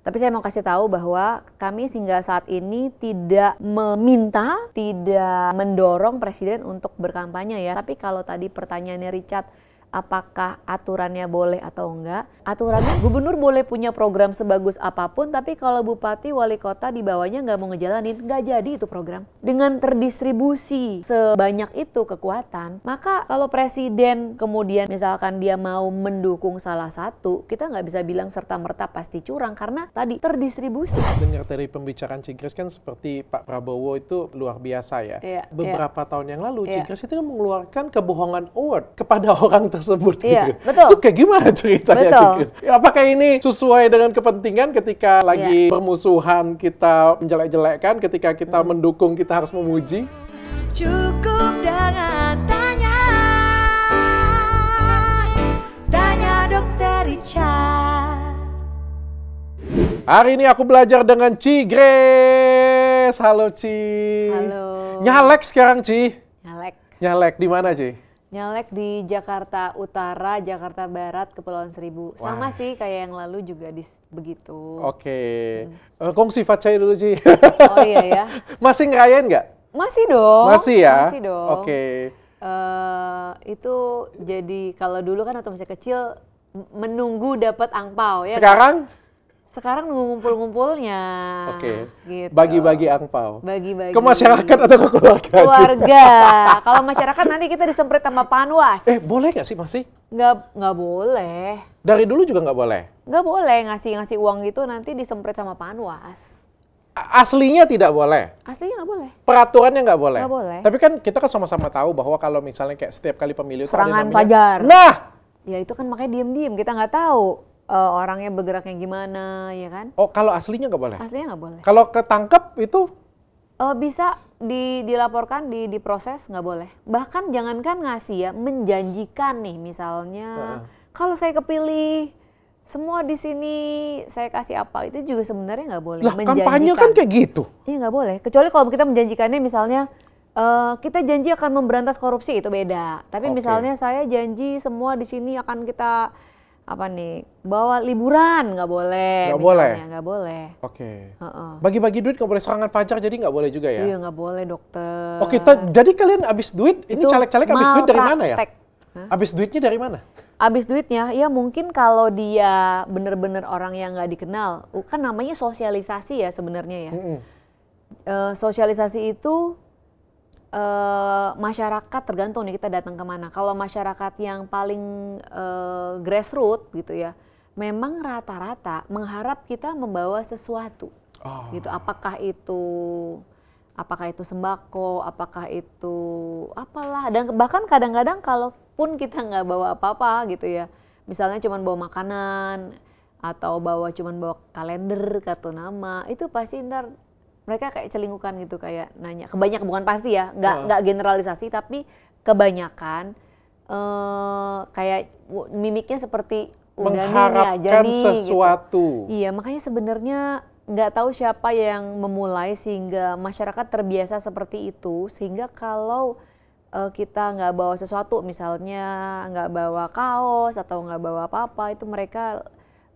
Tapi saya mau kasih tahu bahwa kami hingga saat ini tidak meminta, tidak mendorong presiden untuk berkampanye ya. Tapi kalau tadi pertanyaannya Richard, apakah aturannya boleh atau enggak? Aturannya gubernur boleh punya program sebagus apapun, tapi kalau bupati, wali kota di bawahnya nggak mau ngejalanin, nggak jadi itu program. Dengan terdistribusi sebanyak itu kekuatan, maka kalau presiden kemudian misalkan dia mau mendukung salah satu, kita nggak bisa bilang serta-merta pasti curang, karena tadi terdistribusi. Dengar dari pembicaraan Cigres kan seperti Pak Prabowo itu luar biasa ya. Beberapa tahun yang lalu Cigres itu mengeluarkan kebohongan award kepada orang tersebut. Iya, gitu. betul. Itu kayak gimana ceritanya Betul. Cigres? Apakah ini sesuai dengan kepentingan ketika lagi permusuhan kita menjelek-jelekkan, ketika kita mendukung kita harus memuji? Cukup dengan tanya Dokter Richard. Hari ini aku belajar dengan Cigres. Halo Ci. Halo. Nyalek sekarang Ci. Nyalek. Nyalek di mana Ci? Nyalek di Jakarta Utara, Jakarta Barat, Kepulauan Seribu. Sama sih kayak yang lalu juga begitu. Oke. Kongsi Facai dulu Ci. Oh iya ya. Masih ngerayain nggak? Masih dong. Masih ya? Masih dong. Oke. Itu jadi kalau dulu kan waktu masih kecil menunggu dapat angpau ya. Sekarang? Sekarang nunggu ngumpul-ngumpulnya. Oke. Gitu. Bagi-bagi angpau. Bagi-bagi. Ke masyarakat atau ke keluarga? Ci? Keluarga. Kalau masyarakat nanti kita disemprit sama panwas. Boleh nggak sih masih? Nggak boleh. Dari dulu juga nggak boleh? Nggak boleh ngasih uang itu nanti disemprit sama panwas. Aslinya tidak boleh? Aslinya nggak boleh. Peraturannya nggak boleh? Nggak boleh. Tapi kan kita kan sama-sama tahu bahwa kalau misalnya kayak setiap kali pemilu itu ada Serangan namanya, fajar. Nah! Ya itu kan makanya diem-diem, kita nggak tahu orangnya bergeraknya gimana, ya kan? Oh, kalau aslinya nggak boleh? Aslinya nggak boleh. Kalau ketangkep itu? Bisa dilaporkan, diproses, nggak boleh. Bahkan jangankan ngasih ya, menjanjikan nih misalnya, kalau saya kepilih, semua di sini saya kasih apa, itu juga sebenarnya nggak boleh. Lah, kampanye kan kayak gitu? Iya nggak boleh, kecuali kalau kita menjanjikannya misalnya, kita janji akan memberantas korupsi, itu beda. Tapi misalnya saya janji semua di sini akan kita bawa liburan, nggak boleh. Nggak boleh? Nggak boleh. Oke. Bagi-bagi duit nggak boleh, serangan fajar jadi nggak boleh juga ya? Iya nggak boleh dokter. Oke, jadi kalian abis duit, ini caleg-caleg abis duit dari mana ya? Abis duitnya dari mana? Abis duitnya, ya mungkin kalau dia bener-bener orang yang nggak dikenal, kan namanya sosialisasi ya sebenarnya ya. Sosialisasi itu masyarakat tergantung nih kita datang kemana. Kalau masyarakat yang paling grassroots gitu ya, memang rata-rata mengharap kita membawa sesuatu. Gitu. Apakah itu sembako, apakah itu apalah. Dan bahkan kadang-kadang kalaupun kita nggak bawa apa-apa gitu ya, misalnya cuma bawa makanan atau cuma bawa kalender, kartu nama, itu pasti ntar mereka kayak celingkukan gitu, kayak nanya. Kebanyakan, bukan pasti ya, nggak generalisasi, tapi kebanyakan kayak mimiknya seperti mengharapkan sesuatu. Gitu. Iya, makanya sebenarnya nggak tahu siapa yang memulai sehingga masyarakat terbiasa seperti itu, sehingga kalau kita nggak bawa sesuatu, misalnya nggak bawa kaos atau nggak bawa apa-apa, itu mereka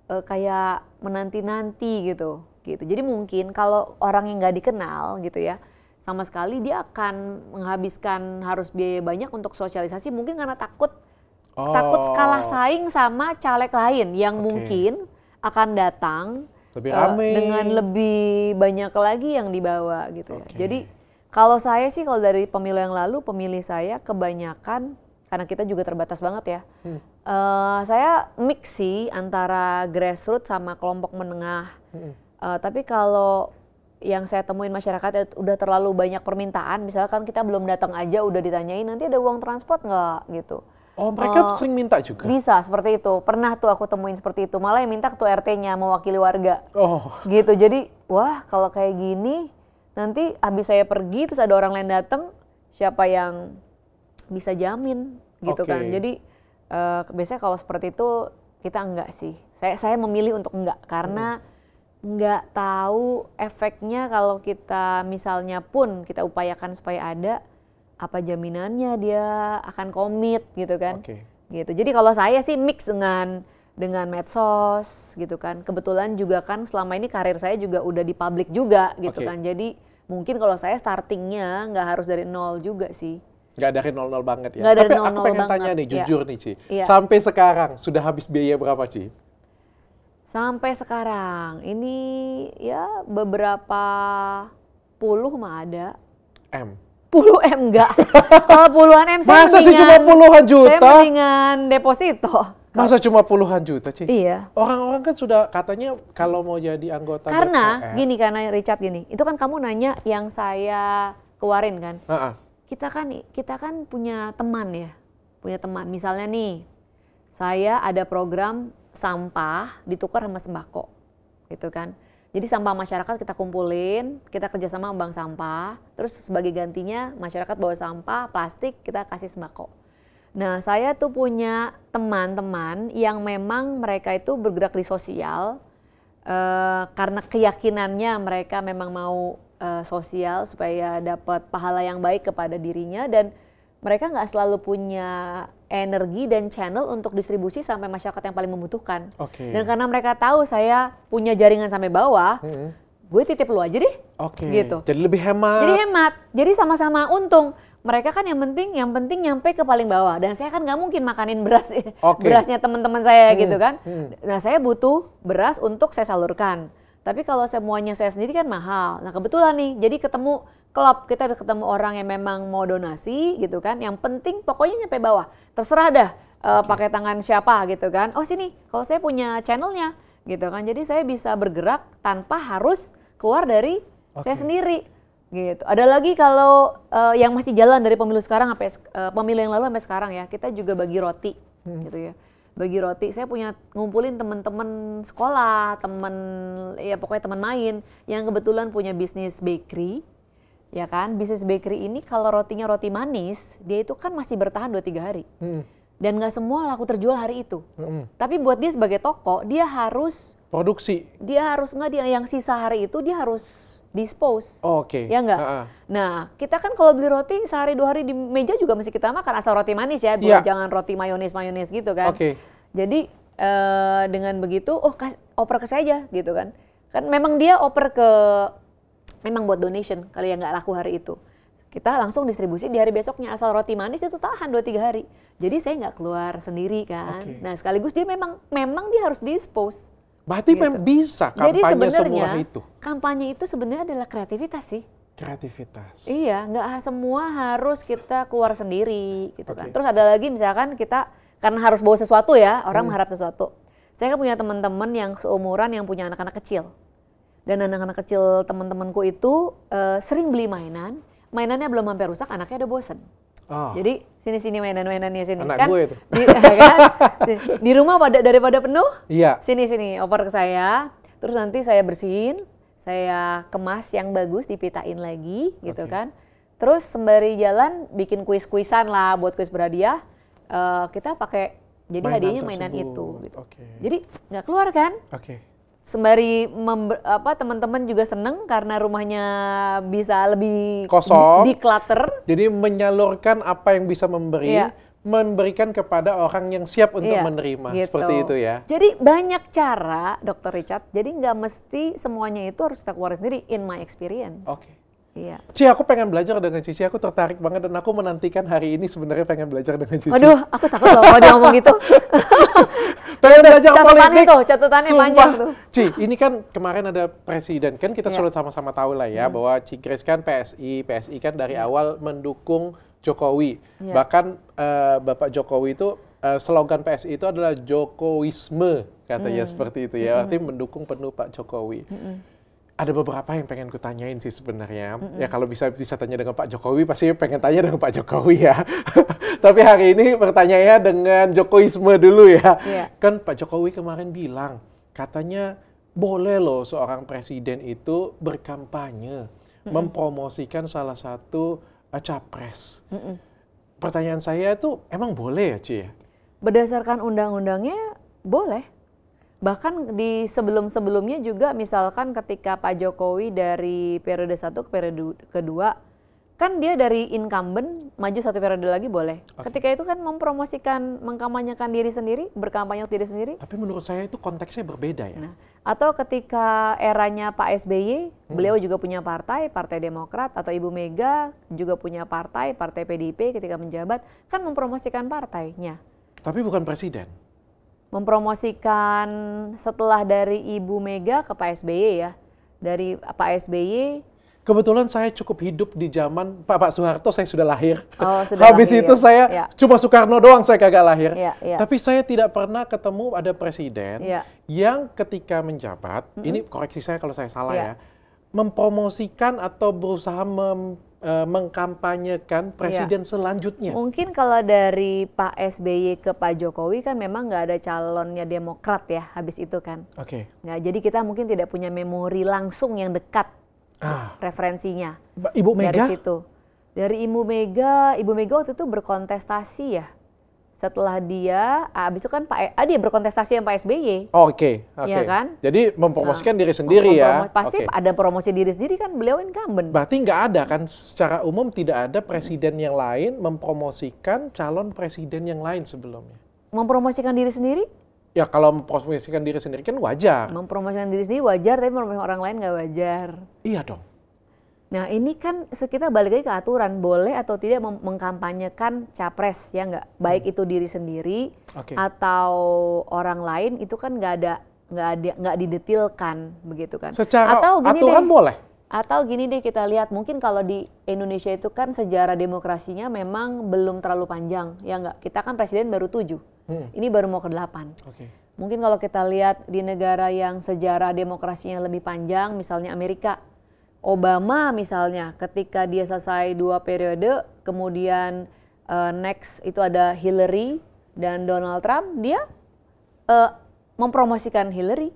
kayak menanti-nanti gitu. Jadi mungkin kalau orang yang nggak dikenal gitu ya, sama sekali dia akan menghabiskan harus biaya banyak untuk sosialisasi, mungkin karena takut kalah saing sama caleg lain yang mungkin akan datang dengan lebih banyak lagi yang dibawa gitu ya. Jadi kalau saya sih, kalau dari pemilu yang lalu, pemilih saya kebanyakan, karena kita juga terbatas banget ya, saya mix sih antara grassroots sama kelompok menengah. Tapi kalau yang saya temuin masyarakat udah terlalu banyak permintaan, misalkan kita belum datang aja udah ditanyain nanti ada uang transport nggak gitu. Oh, mereka sering minta juga? Bisa, seperti itu. Pernah tuh aku temuin seperti itu. Malah yang minta ketua RT-nya mewakili warga. Gitu, jadi wah kalau kayak gini nanti habis saya pergi terus ada orang lain datang, siapa yang bisa jamin gitu kan. Jadi biasanya kalau seperti itu kita enggak sih. Saya memilih untuk enggak, karena nggak tahu efeknya kalau kita misalnya pun kita upayakan supaya ada, apa jaminannya dia akan komit gitu kan. Gitu. Jadi kalau saya sih mix dengan dengan medsos gitu kan. Kebetulan juga kan selama ini karir saya juga udah di publik juga gitu kan. Jadi mungkin kalau saya startingnya nggak harus dari nol juga sih. Nggak dari nol banget ya. Nggak dari Tapi nol aku pengen banget. tanya nih, jujur nih Ci. Iya. Sampai sekarang sudah habis biaya berapa Ci? Sampai sekarang ini ya beberapa puluh mah ada. Puluh M enggak. Kalau puluhan M saya masa sih cuma puluhan juta? Saya mendingan deposito. Masa cuma puluhan juta Ci? Iya. Orang-orang kan sudah katanya kalau mau jadi anggota karena DPR. gini, karena Richard gini, itu kan kamu nanya yang saya keluarin kan. Kita kan punya teman ya, punya teman. Misalnya nih, saya ada program sampah ditukar sama sembako, gitu kan. Jadi sampah masyarakat kita kumpulin, kita kerjasama sama bank sampah, terus sebagai gantinya masyarakat bawa sampah, plastik, kita kasih sembako. Nah, saya tuh punya teman-teman yang memang mereka itu bergerak di sosial, karena keyakinannya mereka memang mau sosial supaya dapat pahala yang baik kepada dirinya, dan mereka nggak selalu punya energi dan channel untuk distribusi sampai masyarakat yang paling membutuhkan. Dan karena mereka tahu saya punya jaringan sampai bawah, gue titip lu aja deh. Gitu. Jadi lebih hemat. Jadi hemat. Jadi sama-sama untung. Mereka kan yang penting nyampe ke paling bawah. Dan saya kan nggak mungkin makanin berasnya teman-teman saya gitu kan. Nah, saya butuh beras untuk saya salurkan. Tapi kalau semuanya saya sendiri kan mahal. Nah, kebetulan nih, jadi ketemu klub, kita ketemu orang yang memang mau donasi gitu kan. Yang penting pokoknya nyampe bawah. Terserah dah pakai tangan siapa gitu kan. Oh sini, kalau saya punya channelnya gitu kan. Jadi saya bisa bergerak tanpa harus keluar dari saya sendiri gitu. Ada lagi kalau yang masih jalan dari pemilu sekarang sampai pemilu yang lalu sampai sekarang ya, kita juga bagi roti gitu ya. Bagi roti, saya punya ngumpulin teman-teman sekolah, ya pokoknya teman main yang kebetulan punya bisnis bakery. Ya kan, bisnis bakery ini kalau rotinya roti manis, dia itu kan masih bertahan 2-3 hari. Dan nggak semua laku terjual hari itu. Tapi buat dia sebagai toko, dia harus produksi. Dia harus yang sisa hari itu dia harus dispose. Ya enggak? Nah, kita kan kalau beli roti sehari 2 hari di meja juga masih kita makan, asal roti manis ya, jangan roti mayones gitu kan. Jadi dengan begitu, oper ke saya aja gitu kan. Kan memang dia oper memang buat donation kali yang nggak laku hari itu. Kita langsung distribusi di hari besoknya, asal roti manis itu tahan 2-3 hari. Jadi saya nggak keluar sendiri kan. Nah, sekaligus dia memang dia harus dispose. Berarti memang bisa kampanye semua itu. Kampanye itu sebenarnya adalah kreativitas sih. Kreativitas. Iya, nggak semua harus kita keluar sendiri gitu kan. Terus ada lagi misalkan kita karena harus bawa sesuatu ya, orang mengharap sesuatu. Saya kan punya teman-teman yang seumuran yang punya anak-anak kecil. Dan anak-anak kecil teman-temanku itu sering beli mainannya belum sampai rusak, anaknya udah bosen. Jadi sini mainan-mainannya sini. Anak kan gue itu. Di rumah daripada penuh, sini oper ke saya. Terus nanti saya bersihin, saya kemas yang bagus, dipitain lagi gitu kan. Terus sembari jalan bikin kuis-kuisan lah buat kuis berhadiah. Kita pakai jadi hadiahnya mainan itu. Gitu. Jadi nggak keluar kan? Sembari teman-teman juga seneng karena rumahnya bisa lebih kosong, declutter. Jadi menyalurkan apa yang bisa memberikan kepada orang yang siap untuk menerima, gitu. Seperti itu ya. Jadi banyak cara, Dr. Richard. Jadi nggak mesti semuanya itu harus kita keluarin sendiri, in my experience. Iya. Ci, aku pengen belajar dengan Cici, aku tertarik banget dan aku menantikan hari ini sebenarnya pengen belajar dengan Cici. Aduh, aku takut loh kalau dia ngomong gitu. Pengen belajar politik. Catatannya panjang tuh. Ci, ini kan kemarin ada presiden, kan kita sudah sama-sama tahu lah ya, bahwa Ci Grace kan PSI kan dari awal mendukung Jokowi. Bahkan Bapak Jokowi itu, slogan PSI itu adalah Jokowisme, katanya seperti itu ya, artinya mendukung penuh Pak Jokowi. Ada beberapa yang pengen kutanyain sih sebenarnya. Ya kalau bisa tanya dengan Pak Jokowi, pasti pengen tanya dengan Pak Jokowi ya. Tapi hari ini pertanyaannya dengan Jokowisme dulu ya. Kan Pak Jokowi kemarin bilang, katanya boleh loh seorang presiden itu berkampanye, mempromosikan salah satu capres. Pertanyaan saya itu, emang boleh ya, Ci? Berdasarkan undang-undangnya, boleh. Bahkan di sebelum-sebelumnya juga misalkan ketika Pak Jokowi dari periode 1 ke periode kedua Kan dia dari incumbent maju 1 periode lagi boleh. Ketika itu kan mempromosikan, mengkampanyekan diri sendiri, berkampanye untuk diri sendiri. Tapi menurut saya itu konteksnya berbeda ya. Nah, atau ketika eranya Pak SBY, beliau juga punya partai, Partai Demokrat, atau Ibu Mega juga punya partai, Partai PDIP ketika menjabat, kan mempromosikan partainya. Tapi bukan presiden. Mempromosikan setelah dari Ibu Mega ke Pak SBY ya. Dari Pak SBY. Kebetulan saya cukup hidup di zaman Pak Soeharto, saya sudah lahir. Oh, sudah Habis lahir. itu saya cuma Soekarno doang saya kagak lahir. Ya. Tapi saya tidak pernah ketemu ada presiden yang ketika menjabat, ini koreksi saya kalau saya salah ya, mempromosikan atau berusaha mengkampanyekan presiden selanjutnya. Mungkin kalau dari Pak SBY ke Pak Jokowi kan memang nggak ada calonnya Demokrat ya habis itu kan. Oke. Nah, jadi kita mungkin tidak punya memori langsung yang dekat referensinya. Ibu Mega? Dari Ibu Mega waktu itu berkontestasi ya. Setelah dia, abis itu kan dia berkontestasi sama Pak SBY. Oke. Ya kan? Jadi mempromosikan diri sendiri ya. Pasti ada promosi diri sendiri kan, beliau incumbent. Berarti nggak ada kan, secara umum tidak ada presiden yang lain mempromosikan calon presiden yang lain sebelumnya. Mempromosikan diri sendiri? Ya kalau mempromosikan diri sendiri kan wajar. Mempromosikan diri sendiri wajar, tapi mempromosikan orang lain nggak wajar. Iya dong. Nah ini kan kita balik lagi ke aturan, boleh atau tidak mengkampanyekan capres ya nggak? Baik itu diri sendiri atau orang lain, itu kan nggak didetilkan begitu kan? Secara aturan boleh. Atau gini deh, kita lihat mungkin kalau di Indonesia itu kan sejarah demokrasinya memang belum terlalu panjang ya nggak? Kita kan presiden baru 7, ini baru mau ke-8. Mungkin kalau kita lihat di negara yang sejarah demokrasinya lebih panjang, misalnya Amerika, Obama misalnya, ketika dia selesai 2 periode, kemudian next itu ada Hillary dan Donald Trump, dia mempromosikan Hillary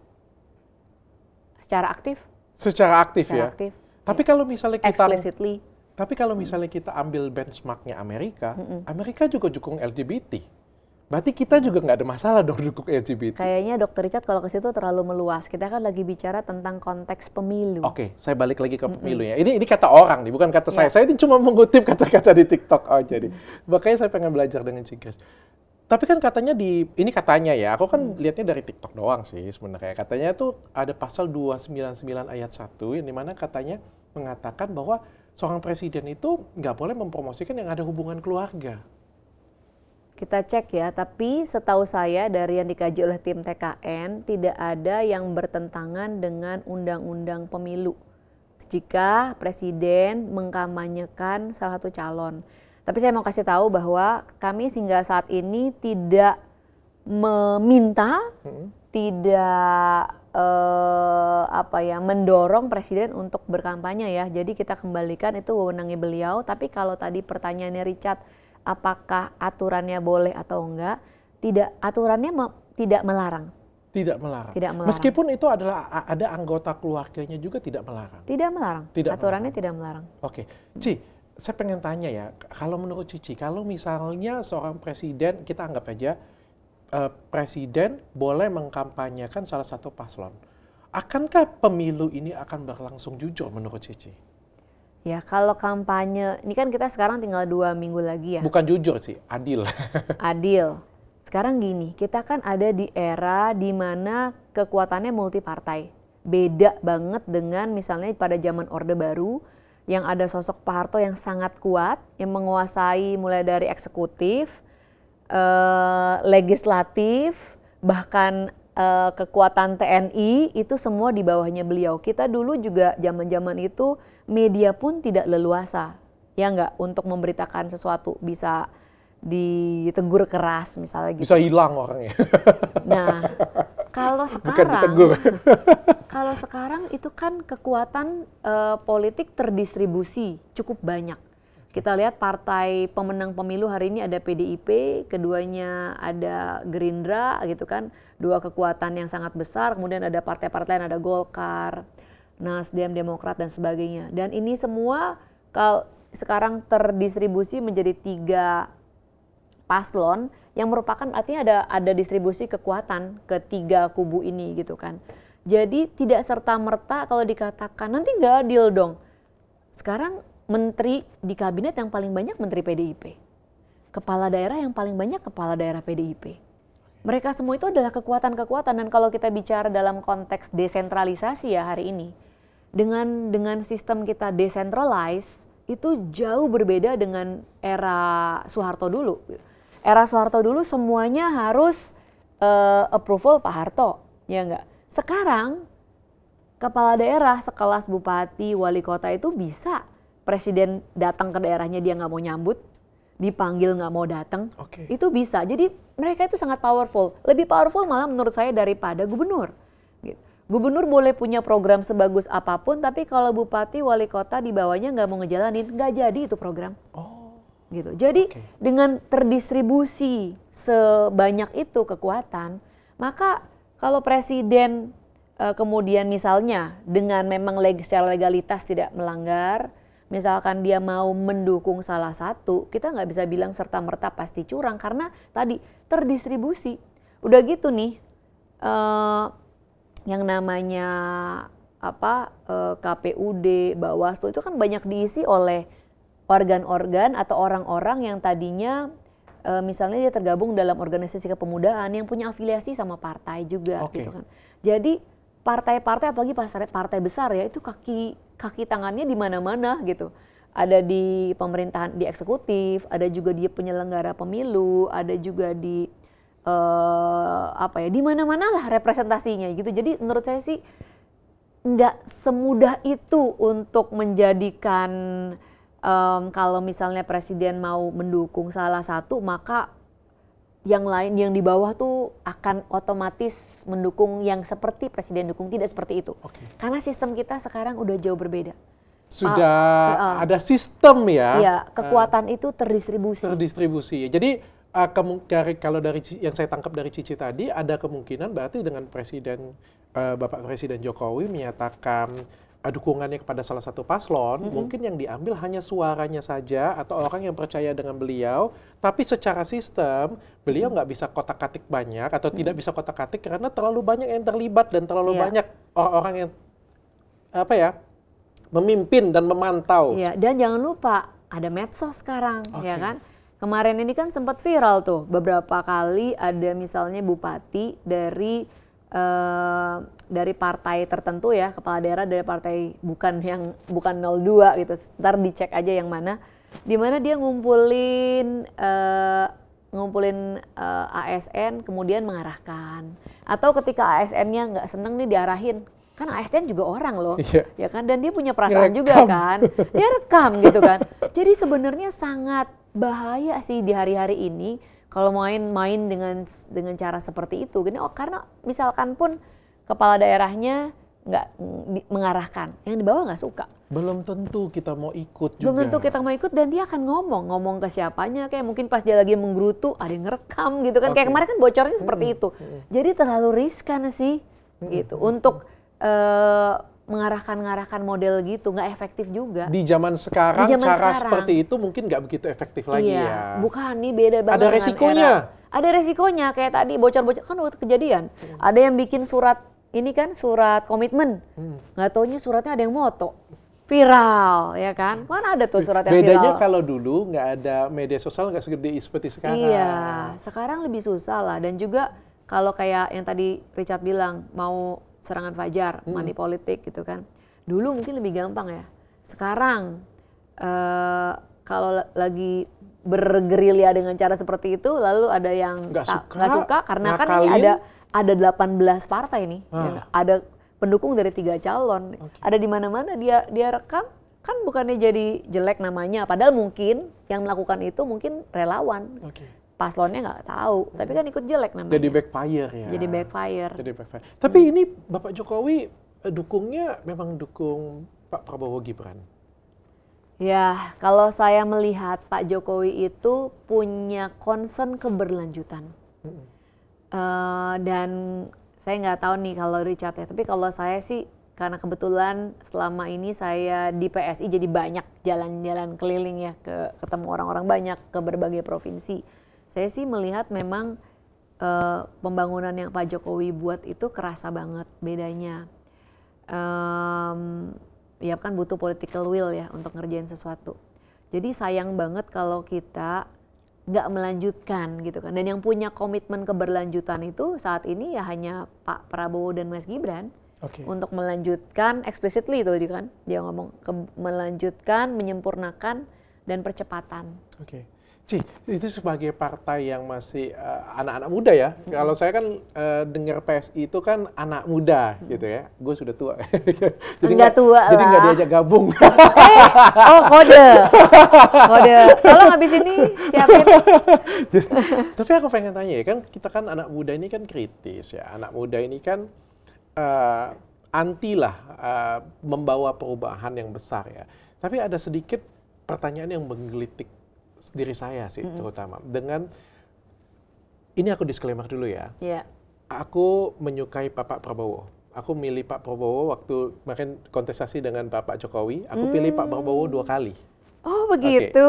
secara aktif. Secara aktif ya. Tapi kalau misalnya kita explicitly. Tapi kalau misalnya kita ambil benchmarknya Amerika, Amerika juga dukung LGBT. Berarti kita juga nggak ada masalah dong dukung LGBT. Kayaknya Dr. Richard kalau ke situ terlalu meluas. Kita kan lagi bicara tentang konteks pemilu. Oke, saya balik lagi ke pemilu ya. Ini kata orang nih, bukan kata saya. Saya ini cuma mengutip kata-kata di TikTok aja nih. Makanya saya pengen belajar dengan Cikres. Tapi kan katanya ini katanya ya, aku kan lihatnya dari TikTok doang sih sebenarnya. Katanya tuh ada pasal 299 ayat 1 yang dimana katanya mengatakan bahwa seorang presiden itu nggak boleh mempromosikan yang ada hubungan keluarga. Kita cek ya, tapi setahu saya dari yang dikaji oleh tim TKN, tidak ada yang bertentangan dengan undang-undang pemilu jika presiden mengkampanyekan salah satu calon. Tapi saya mau kasih tahu bahwa kami hingga saat ini tidak meminta, tidak mendorong presiden untuk berkampanye ya. Jadi kita kembalikan itu wewenangnya beliau. Tapi kalau tadi pertanyaannya Richard, apakah aturannya boleh atau enggak? Tidak, aturannya tidak melarang. Tidak melarang. Meskipun itu ada anggota keluarganya juga tidak melarang. Tidak melarang. Aturannya tidak melarang. Oke, Ci, saya pengen tanya ya, kalau menurut Cici, kalau misalnya seorang presiden, kita anggap aja presiden boleh mengkampanyekan salah satu paslon, akankah pemilu ini akan berlangsung jujur menurut Cici? Ya kalau kampanye, ini kan kita sekarang tinggal 2 minggu lagi ya. Bukan jujur sih, adil. Adil. Sekarang gini, kita kan ada di era di mana kekuatannya multi partai. Beda banget dengan misalnya pada zaman Orde Baru, yang ada sosok Pak Harto yang sangat kuat, yang menguasai mulai dari eksekutif, legislatif, bahkan kekuatan TNI, itu semua di bawahnya beliau. Kita dulu juga zaman-zaman itu media pun tidak leluasa, ya nggak, untuk memberitakan sesuatu, bisa ditegur keras misalnya gitu. Bisa hilang orangnya. Nah, kalau sekarang, bukan ditegur. Kalau sekarang itu kan kekuatan politik terdistribusi cukup banyak. Kita lihat partai pemenang pemilu hari ini ada PDIP, keduanya ada Gerindra gitu kan, 2 kekuatan yang sangat besar. Kemudian ada partai-partai lain, ada Golkar, Nasdem, Demokrat dan sebagainya. Dan ini semua kalau sekarang terdistribusi menjadi 3 paslon yang merupakan artinya ada distribusi kekuatan ke 3 kubu ini gitu kan. Jadi tidak serta-merta kalau dikatakan nanti nggak adil dong. Sekarang menteri di kabinet yang paling banyak menteri PDIP. Kepala daerah yang paling banyak kepala daerah PDIP. Mereka semua itu adalah kekuatan-kekuatan, dan kalau kita bicara dalam konteks desentralisasi ya hari ini, dengan sistem kita decentralize itu jauh berbeda dengan era Soeharto dulu. Era Soeharto dulu semuanya harus approval Pak Harto, ya enggak? Sekarang kepala daerah sekelas bupati, wali kota itu bisa presiden datang ke daerahnya dia nggak mau nyambut, dipanggil nggak mau datang, itu bisa. Jadi mereka itu sangat powerful, lebih powerful malah menurut saya daripada gubernur. Gitu. Gubernur boleh punya program sebagus apapun, tapi kalau bupati, wali kota di bawahnya nggak mau ngejalanin, nggak jadi itu program. Gitu. Jadi dengan terdistribusi sebanyak itu kekuatan, maka kalau presiden kemudian misalnya dengan memang secara legalitas tidak melanggar, misalkan dia mau mendukung salah satu, kita nggak bisa bilang serta-merta pasti curang karena tadi terdistribusi. Udah gitu nih, yang namanya KPUD, Bawaslu itu kan banyak diisi oleh organ-organ atau orang-orang yang tadinya misalnya dia tergabung dalam organisasi kepemudaan yang punya afiliasi sama partai juga gitu kan. Jadi partai-partai apalagi partai besar ya itu kaki tangannya di mana-mana gitu. Ada di pemerintahan, di eksekutif, ada juga di penyelenggara pemilu, ada juga di di mana-mana lah representasinya gitu. Jadi menurut saya sih nggak semudah itu untuk menjadikan kalau misalnya presiden mau mendukung salah satu, maka yang lain yang di bawah tuh akan otomatis mendukung yang seperti presiden dukung. Tidak seperti itu. Karena sistem kita sekarang udah jauh berbeda. Sudah ada sistem ya. Iya, kekuatan itu terdistribusi. Jadi kalau dari yang saya tangkap dari Cici tadi, ada kemungkinan berarti dengan Bapak Presiden Jokowi menyatakan dukungannya kepada salah satu paslon, mungkin yang diambil hanya suaranya saja atau orang yang percaya dengan beliau, tapi secara sistem beliau nggak bisa kotak-katik banyak atau tidak bisa kotak-katik karena terlalu banyak yang terlibat dan terlalu banyak orang-orang yang memimpin dan memantau. Iya, dan jangan lupa ada medsos sekarang, ya kan? Kemarin ini kan sempat viral tuh beberapa kali ada misalnya bupati dari partai tertentu ya, kepala daerah dari partai bukan 02 gitu. Ntar dicek aja yang mana. Di mana dia ngumpulin ASN kemudian mengarahkan. Atau ketika ASN-nya nggak seneng nih diarahin. Kan ASN juga orang loh, ya kan? Dan dia punya perasaan juga kan. Dia rekam gitu kan. Jadi sebenarnya sangat bahaya sih di hari-hari ini kalau main dengan cara seperti itu. Karena misalkan pun kepala daerahnya nggak mengarahkan, yang di bawah nggak suka. Belum tentu kita mau ikut juga. Belum tentu kita mau ikut, dan dia akan ngomong ke siapanya, kayak mungkin pas dia lagi menggerutu ada yang ngerekam gitu kan. Kayak kemarin kan bocornya seperti itu. Jadi terlalu riskan sih gitu untuk mengarahkan model gitu, nggak efektif juga. Di zaman sekarang cara seperti itu mungkin nggak begitu efektif lagi ya. Bukan, nih beda banget. Ada resikonya. Ada resikonya, kayak tadi bocor-bocor kan waktu kejadian. Ada yang bikin surat ini kan, surat komitmen. Nggak taunya suratnya ada yang moto. Viral, ya kan? Kan ada tuh surat yang viral. Bedanya kalau dulu nggak ada media sosial, nggak segede seperti sekarang. Iya, sekarang lebih susah lah. Dan juga kalau kayak yang tadi Richard bilang, mau serangan fajar, money politik gitu kan. Dulu mungkin lebih gampang ya. Sekarang kalau lagi bergerilya dengan cara seperti itu, lalu ada yang nggak suka karena ngakalin. Kan ini ada 18 partai nih, ada pendukung dari 3 calon, ada di mana-mana dia rekam, kan bukannya jadi jelek namanya, padahal mungkin yang melakukan itu mungkin relawan. Paslonnya nggak tahu, tapi kan ikut jelek namanya. Jadi backfire ya. Jadi backfire. Tapi ini Bapak Jokowi dukungnya memang dukung Pak Prabowo Gibran. Ya, kalau saya melihat Pak Jokowi itu punya concern keberlanjutan. Dan saya nggak tahu nih kalau Richard ya, tapi kalau saya sih karena kebetulan selama ini saya di PSI jadi banyak jalan-jalan keliling ya, ketemu orang-orang banyak ke berbagai provinsi. Saya sih melihat memang pembangunan yang Pak Jokowi buat itu kerasa banget bedanya. ya kan butuh political will ya untuk ngerjain sesuatu. Jadi sayang banget kalau kita nggak melanjutkan gitu kan. Dan yang punya komitmen keberlanjutan itu saat ini ya hanya Pak Prabowo dan Mas Gibran. Untuk melanjutkan, explicitly itu kan, dia ngomong melanjutkan, menyempurnakan, dan percepatan. Ci, itu sebagai partai yang masih anak-anak muda ya. Kalau saya kan dengar PSI itu kan anak muda gitu ya. Gue sudah tua. Jadi nggak tua lah. Jadi nggak diajak gabung. Oh kode. Tolong habis ini siapin. Tapi aku pengen tanya ya, kan kita kan anak muda ini kan kritis ya. Anak muda ini kan anti lah membawa perubahan yang besar ya. Tapi ada sedikit pertanyaan yang menggelitik diri saya sih terutama. Dengan, ini aku disclaimer dulu ya. Aku menyukai Pak Prabowo. Aku milih Pak Prabowo waktu kemarin kontestasi dengan Bapak Jokowi. Aku pilih Pak Prabowo 2 kali. Oh begitu.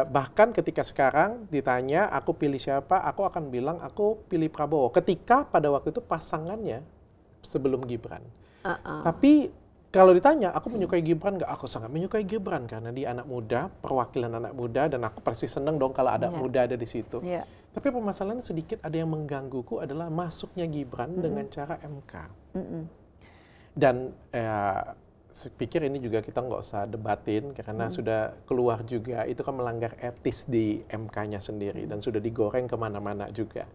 Bahkan ketika sekarang ditanya aku pilih siapa, aku akan bilang aku pilih Prabowo. Ketika pada waktu itu pasangannya sebelum Gibran. Tapi kalau ditanya, aku menyukai Gibran nggak? Aku sangat menyukai Gibran karena dia anak muda, perwakilan anak muda, dan aku pasti seneng dong kalau ada muda ada di situ. Tapi permasalahan sedikit ada yang menggangguku adalah masuknya Gibran dengan cara MK. Dan saya pikir ini juga kita nggak usah debatin karena sudah keluar juga, itu kan melanggar etis di MK-nya sendiri dan sudah digoreng kemana-mana juga.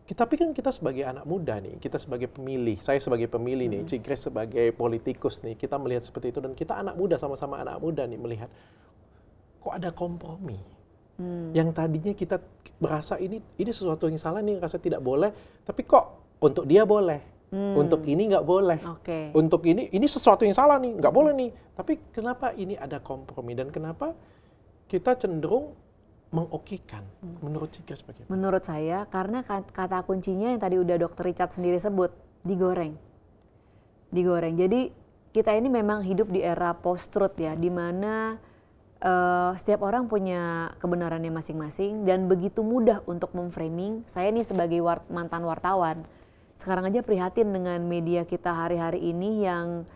Tapi kan kita sebagai anak muda nih, kita sebagai pemilih, saya sebagai pemilih nih, Cigres sebagai politikus nih, kita melihat seperti itu dan kita anak muda, sama-sama anak muda nih melihat kok ada kompromi. Yang tadinya kita merasa ini sesuatu yang salah nih, rasa tidak boleh, tapi kok untuk dia boleh, untuk ini nggak boleh, untuk ini sesuatu yang salah nih, nggak boleh nih. Tapi kenapa ini ada kompromi dan kenapa kita cenderung mengokekan menurut Cigres bagaimana? Menurut saya karena kata kuncinya yang tadi udah Dr. Richard sendiri sebut, digoreng. Jadi kita ini memang hidup di era post-truth ya, di mana setiap orang punya kebenarannya masing-masing dan begitu mudah untuk memframing. Saya nih sebagai mantan wartawan, sekarang aja prihatin dengan media kita hari-hari ini yang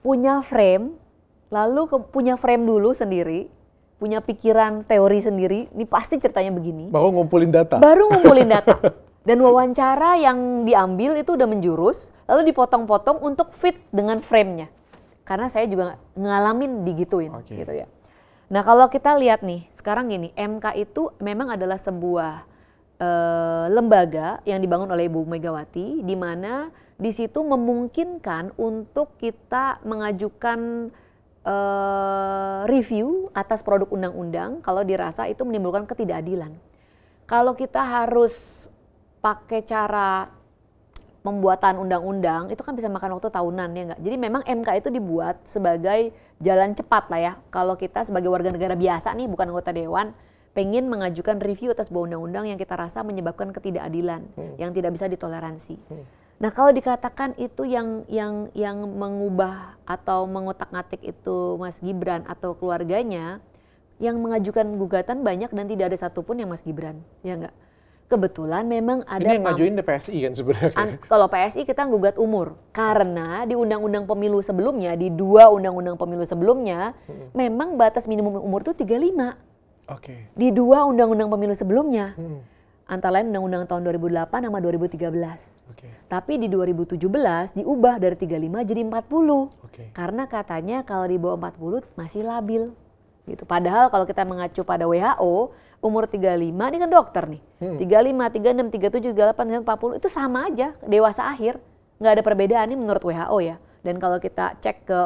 punya frame, lalu punya frame dulu sendiri, punya pikiran teori sendiri, ini pasti ceritanya begini. Baru ngumpulin data. Dan wawancara yang diambil itu udah menjurus, lalu dipotong-potong untuk fit dengan frame-nya. Karena saya juga ngalamin digituin gitu ya. Nah kalau kita lihat nih, sekarang gini, MK itu memang adalah sebuah lembaga yang dibangun oleh Ibu Megawati, di mana di situ memungkinkan untuk kita mengajukan review atas produk undang-undang kalau dirasa itu menimbulkan ketidakadilan. Kalau kita harus pakai cara pembuatan undang-undang itu kan bisa makan waktu tahunan ya nggak. Jadi memang MK itu dibuat sebagai jalan cepat lah ya. Kalau kita sebagai warga negara biasa nih bukan anggota dewan pengen mengajukan review atas sebuah undang-undang yang kita rasa menyebabkan ketidakadilan yang tidak bisa ditoleransi. Nah kalau dikatakan itu yang mengubah atau mengotak-ngatik itu Mas Gibran atau keluarganya, yang mengajukan gugatan banyak dan tidak ada satupun yang Mas Gibran, ya enggak? Kebetulan memang ada. Ini yang ngajuin di PSI kan sebenarnya. Kalau PSI kita gugat umur, karena di undang-undang pemilu sebelumnya, di 2 undang-undang pemilu sebelumnya, memang batas minimum umur itu 35. Di 2 undang-undang pemilu sebelumnya. Antara lain undang-undang tahun 2008 sama 2013. Tapi di 2017 diubah dari 35 jadi 40. Karena katanya kalau di bawah 40 masih labil. Gitu. Padahal kalau kita mengacu pada WHO, umur 35 ini kan dokter nih. 35, 36, 37, 38, 40 itu sama aja dewasa akhir. Nggak ada perbedaan ini menurut WHO ya. Dan kalau kita cek ke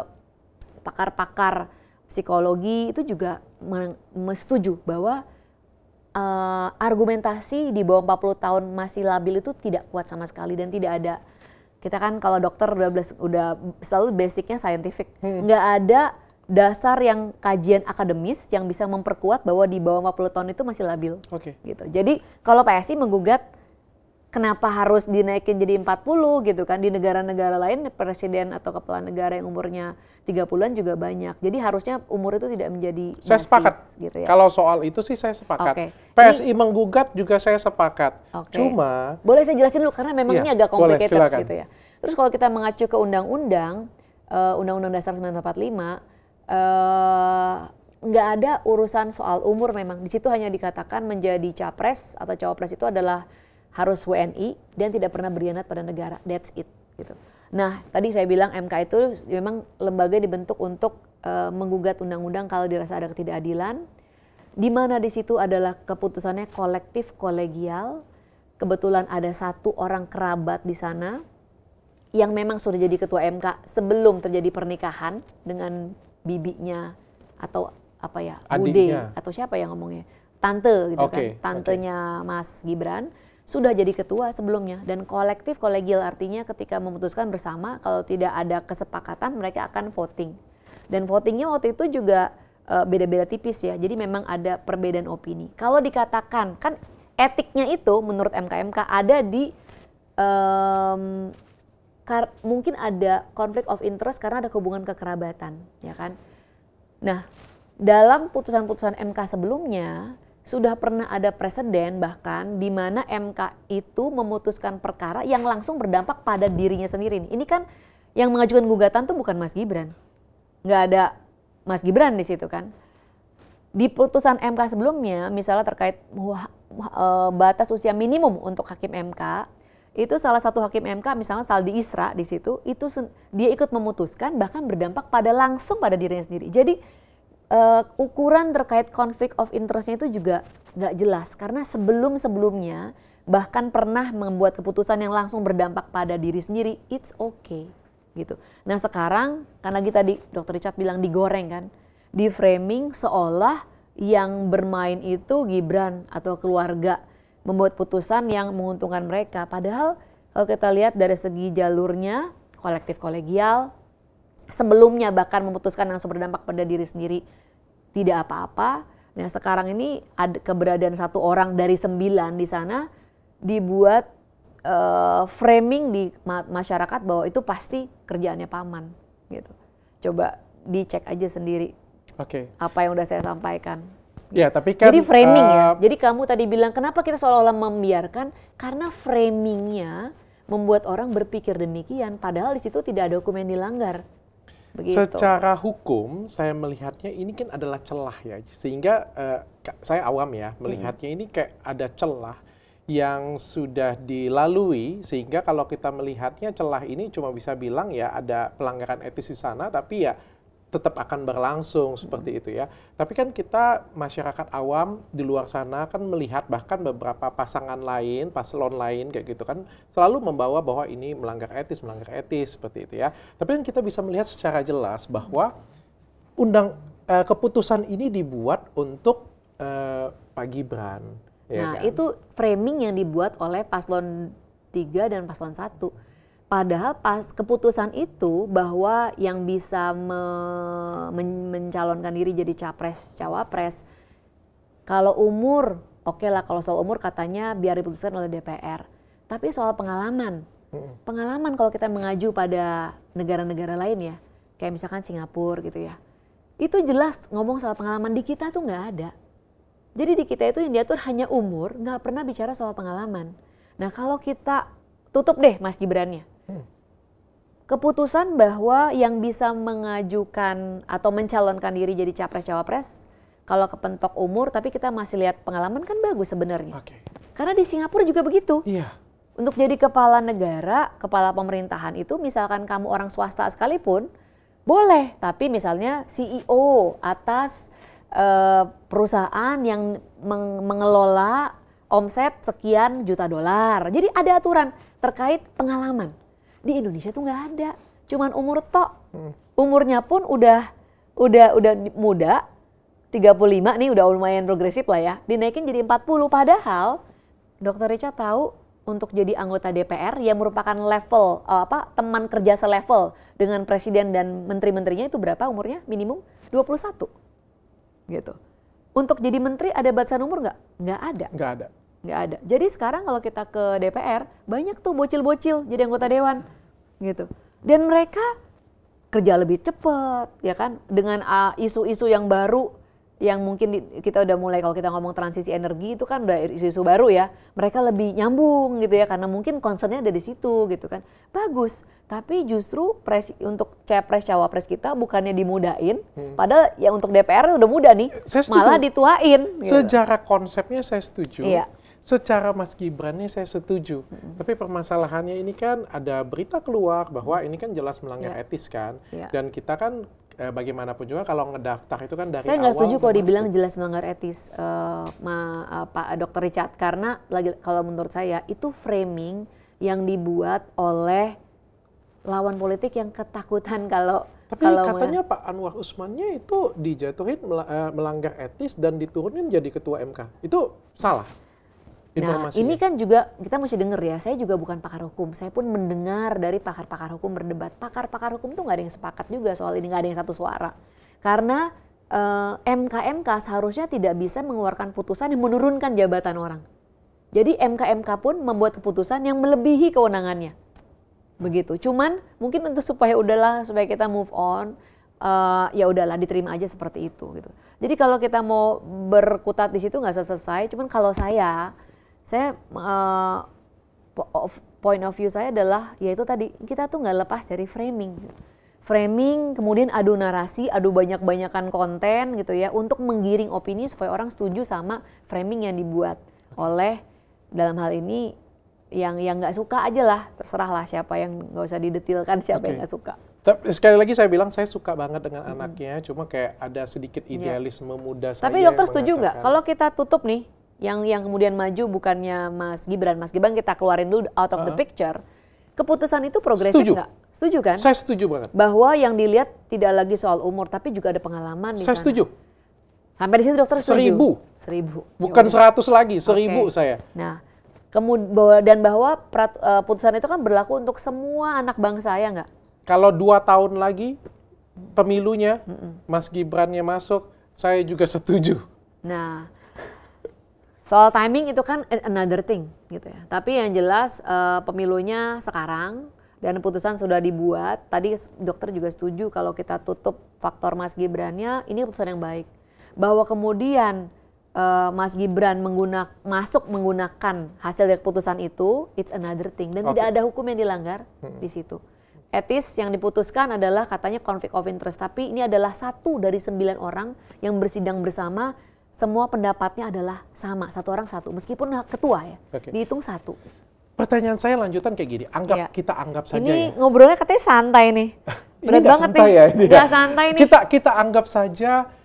pakar-pakar psikologi itu juga setuju bahwa argumentasi di bawah 40 tahun masih labil itu tidak kuat sama sekali dan tidak ada. Kita kan kalau dokter udah selalu basicnya scientific. Nggak ada dasar yang kajian akademis yang bisa memperkuat bahwa di bawah 40 tahun itu masih labil. Gitu. Jadi kalau PSI menggugat kenapa harus dinaikin jadi 40 gitu kan, di negara-negara lain presiden atau kepala negara yang umurnya 30-an juga banyak. Jadi harusnya umur itu tidak menjadi saya sepakat gitu ya. Kalau soal itu sih saya sepakat. PSI menggugat juga saya sepakat. Cuma boleh saya jelasin dulu karena memang ini agak complicated gitu ya. Terus kalau kita mengacu ke undang-undang, Undang-Undang Dasar 1945, nggak ada urusan soal umur memang. Di situ hanya dikatakan menjadi capres atau cawapres itu adalah harus WNI dan tidak pernah berkhianat pada negara. That's it. Gitu. Nah, tadi saya bilang MK itu memang lembaga dibentuk untuk menggugat undang-undang kalau dirasa ada ketidakadilan, di mana di situ adalah keputusannya kolektif kolegial. Kebetulan ada satu orang kerabat di sana yang memang sudah jadi ketua MK sebelum terjadi pernikahan dengan bibinya atau apa ya, Bude atau siapa yang ngomongnya, tante gitu kan, tantenya Mas Gibran sudah jadi ketua sebelumnya, dan kolektif kolegial artinya ketika memutuskan bersama, kalau tidak ada kesepakatan mereka akan voting. Dan votingnya waktu itu juga beda-beda tipis ya, jadi memang ada perbedaan opini. Kalau dikatakan, kan etiknya itu menurut MK-MK ada di, mungkin ada konflik of interest karena ada hubungan kekerabatan, ya kan. Nah, dalam putusan-putusan MK sebelumnya, sudah pernah ada presiden bahkan di mana MK itu memutuskan perkara yang langsung berdampak pada dirinya sendiri. Ini kan yang mengajukan gugatan tuh bukan Mas Gibran. Nggak ada Mas Gibran di situ kan. Di putusan MK sebelumnya, misalnya terkait batas usia minimum untuk hakim MK, itu salah satu hakim MK misalnya Saldi Isra di situ, itu dia ikut memutuskan bahkan berdampak langsung pada dirinya sendiri. Jadi ukuran terkait konflik of interest-nya itu juga nggak jelas karena sebelum-sebelumnya bahkan pernah membuat keputusan yang langsung berdampak pada diri sendiri, it's okay gitu. Nah sekarang kan lagi tadi Dr. Richard bilang digoreng kan, di framing seolah yang bermain itu Gibran atau keluarga membuat putusan yang menguntungkan mereka. Padahal kalau kita lihat dari segi jalurnya kolektif kolegial, sebelumnya bahkan memutuskan langsung berdampak pada diri sendiri tidak apa-apa. Nah sekarang ini ada keberadaan satu orang dari 9 di sana dibuat framing di masyarakat bahwa itu pasti kerjaannya paman gitu. Coba dicek aja sendiri. Apa yang udah saya sampaikan. Ya, tapi kan jadi framing ya. Jadi kamu tadi bilang kenapa kita seolah-olah membiarkan, karena framingnya membuat orang berpikir demikian padahal di situ tidak ada hukum yang dilanggar. Begitu. Secara hukum saya melihatnya ini kan adalah celah ya, sehingga saya awam ya melihatnya ini kayak ada celah yang sudah dilalui, sehingga kalau kita melihatnya celah ini cuma bisa bilang ya ada pelanggaran etis di sana, tapi ya tetap akan berlangsung seperti itu ya. Tapi kan kita masyarakat awam di luar sana kan melihat bahkan beberapa pasangan lain, paslon lain kayak gitu kan selalu membawa bahwa ini melanggar etis seperti itu ya. Tapi kan kita bisa melihat secara jelas bahwa keputusan ini dibuat untuk Pak Gibran. Nah kan? itu framing yang dibuat oleh paslon 3 dan paslon 1. Padahal pas keputusan itu bahwa yang bisa mencalonkan diri jadi capres, cawapres, kalau umur, oke lah kalau soal umur katanya biar diputuskan oleh DPR. Tapi soal pengalaman, pengalaman kalau kita mengaju pada negara-negara lain ya, kayak misalkan Singapura gitu ya, itu jelas ngomong soal pengalaman. Di kita tuh nggak ada. Jadi di kita itu yang diatur hanya umur, nggak pernah bicara soal pengalaman. Nah kalau kita tutup deh Mas Gibrannya. Keputusan bahwa yang bisa mengajukan atau mencalonkan diri jadi capres-cawapres kalau kepentok umur, tapi kita masih lihat pengalaman kan bagus sebenarnya. Karena di Singapura juga begitu. Iya. Untuk jadi kepala negara, kepala pemerintahan itu misalkan kamu orang swasta sekalipun boleh, tapi misalnya CEO atas perusahaan yang mengelola omset sekian juta dolar. Jadi ada aturan terkait pengalaman. Di Indonesia tuh nggak ada, cuman umur tok. Umurnya pun udah muda, 35 nih udah lumayan progresif lah ya. Dinaikin jadi 40, padahal Dr. Richard tahu untuk jadi anggota DPR yang merupakan level teman kerja selevel dengan presiden dan menteri-menterinya itu berapa umurnya? Minimum 21. Gitu. Untuk jadi menteri ada batasan umur nggak? Nggak ada. Nggak ada. Jadi sekarang kalau kita ke DPR, banyak tuh bocil-bocil jadi anggota dewan gitu. Dan mereka kerja lebih cepat, ya kan? Dengan isu-isu yang baru yang mungkin kita udah mulai, kalau kita ngomong transisi energi itu kan udah isu-isu baru ya, mereka lebih nyambung gitu ya, karena mungkin concernnya ada di situ gitu kan. Bagus, tapi justru untuk capres cawapres kita bukannya dimudahin, padahal ya untuk DPR udah mudah nih, malah dituain. Gitu. Secara konsepnya saya setuju. Iya. Secara Mas Gibrannya saya setuju, tapi permasalahannya ini kan ada berita keluar bahwa ini kan jelas melanggar etis kan, dan kita kan bagaimanapun juga kalau ngedaftar itu kan dari awal. Saya nggak setuju kalau dibilang jelas melanggar etis, Pak Dr. Richard, karena kalau menurut saya itu framing yang dibuat oleh lawan politik yang ketakutan kalau. Tapi katanya Pak Anwar Usmannya itu dijatuhin melanggar etis dan diturunin jadi ketua MK, itu salah. Nah, ini kan juga kita mesti dengar ya, saya juga bukan pakar hukum, saya pun mendengar dari pakar-pakar hukum berdebat. Pakar-pakar hukum tuh nggak ada yang sepakat juga soal ini, nggak ada yang satu suara. Karena MK seharusnya tidak bisa mengeluarkan putusan yang menurunkan jabatan orang. Jadi MK pun membuat keputusan yang melebihi kewenangannya. Begitu. Cuman mungkin untuk supaya kita move on, ya udahlah diterima aja seperti itu gitu. Jadi kalau kita mau berkutat di situ nggak selesai. Cuman kalau saya point of view saya adalah yaitu tadi, kita tuh nggak lepas dari framing, kemudian adu narasi, adu banyak-banyakan konten gitu ya, untuk menggiring opini supaya orang setuju sama framing yang dibuat oleh, dalam hal ini yang nggak suka aja lah, terserah lah siapa yang, nggak usah didetilkan siapa yang nggak suka. Sekali lagi saya bilang saya suka banget dengan anaknya, cuma kayak ada sedikit idealisme muda saya. Tapi dokter setuju nggak kalau kita tutup nih, yang kemudian maju bukannya Mas Gibran kita keluarin dulu out of the picture, keputusan itu progresif nggak? Setuju kan? Saya setuju banget. Bahwa yang dilihat tidak lagi soal umur, tapi juga ada pengalaman di sana. Saya setuju. Sampai di situ dokter setuju? 1000. Bukan 100 lagi, 1000 saya. Nah, kemudian bahwa putusan itu kan berlaku untuk semua anak bangsa, ya nggak? Kalau 2 tahun lagi pemilunya, Mas Gibrannya masuk, saya juga setuju. Nah, soal timing itu kan another thing gitu ya. Tapi yang jelas pemilunya sekarang dan putusan sudah dibuat. Tadi dokter juga setuju kalau kita tutup faktor Mas Gibrannya, ini putusan yang baik. Bahwa kemudian Mas Gibran masuk menggunakan hasil dari keputusan itu, it's another thing. Dan tidak ada hukum yang dilanggar di situ. Etis yang diputuskan adalah katanya conflict of interest. Tapi ini adalah 1 dari 9 orang yang bersidang bersama, semua pendapatnya adalah sama, 1 orang 1. Meskipun ketua ya, dihitung 1. Pertanyaan saya lanjutan kayak gini, kita anggap saja ini ngobrolnya katanya santai nih. Berat banget santai nih. Ya, nggak santai nih.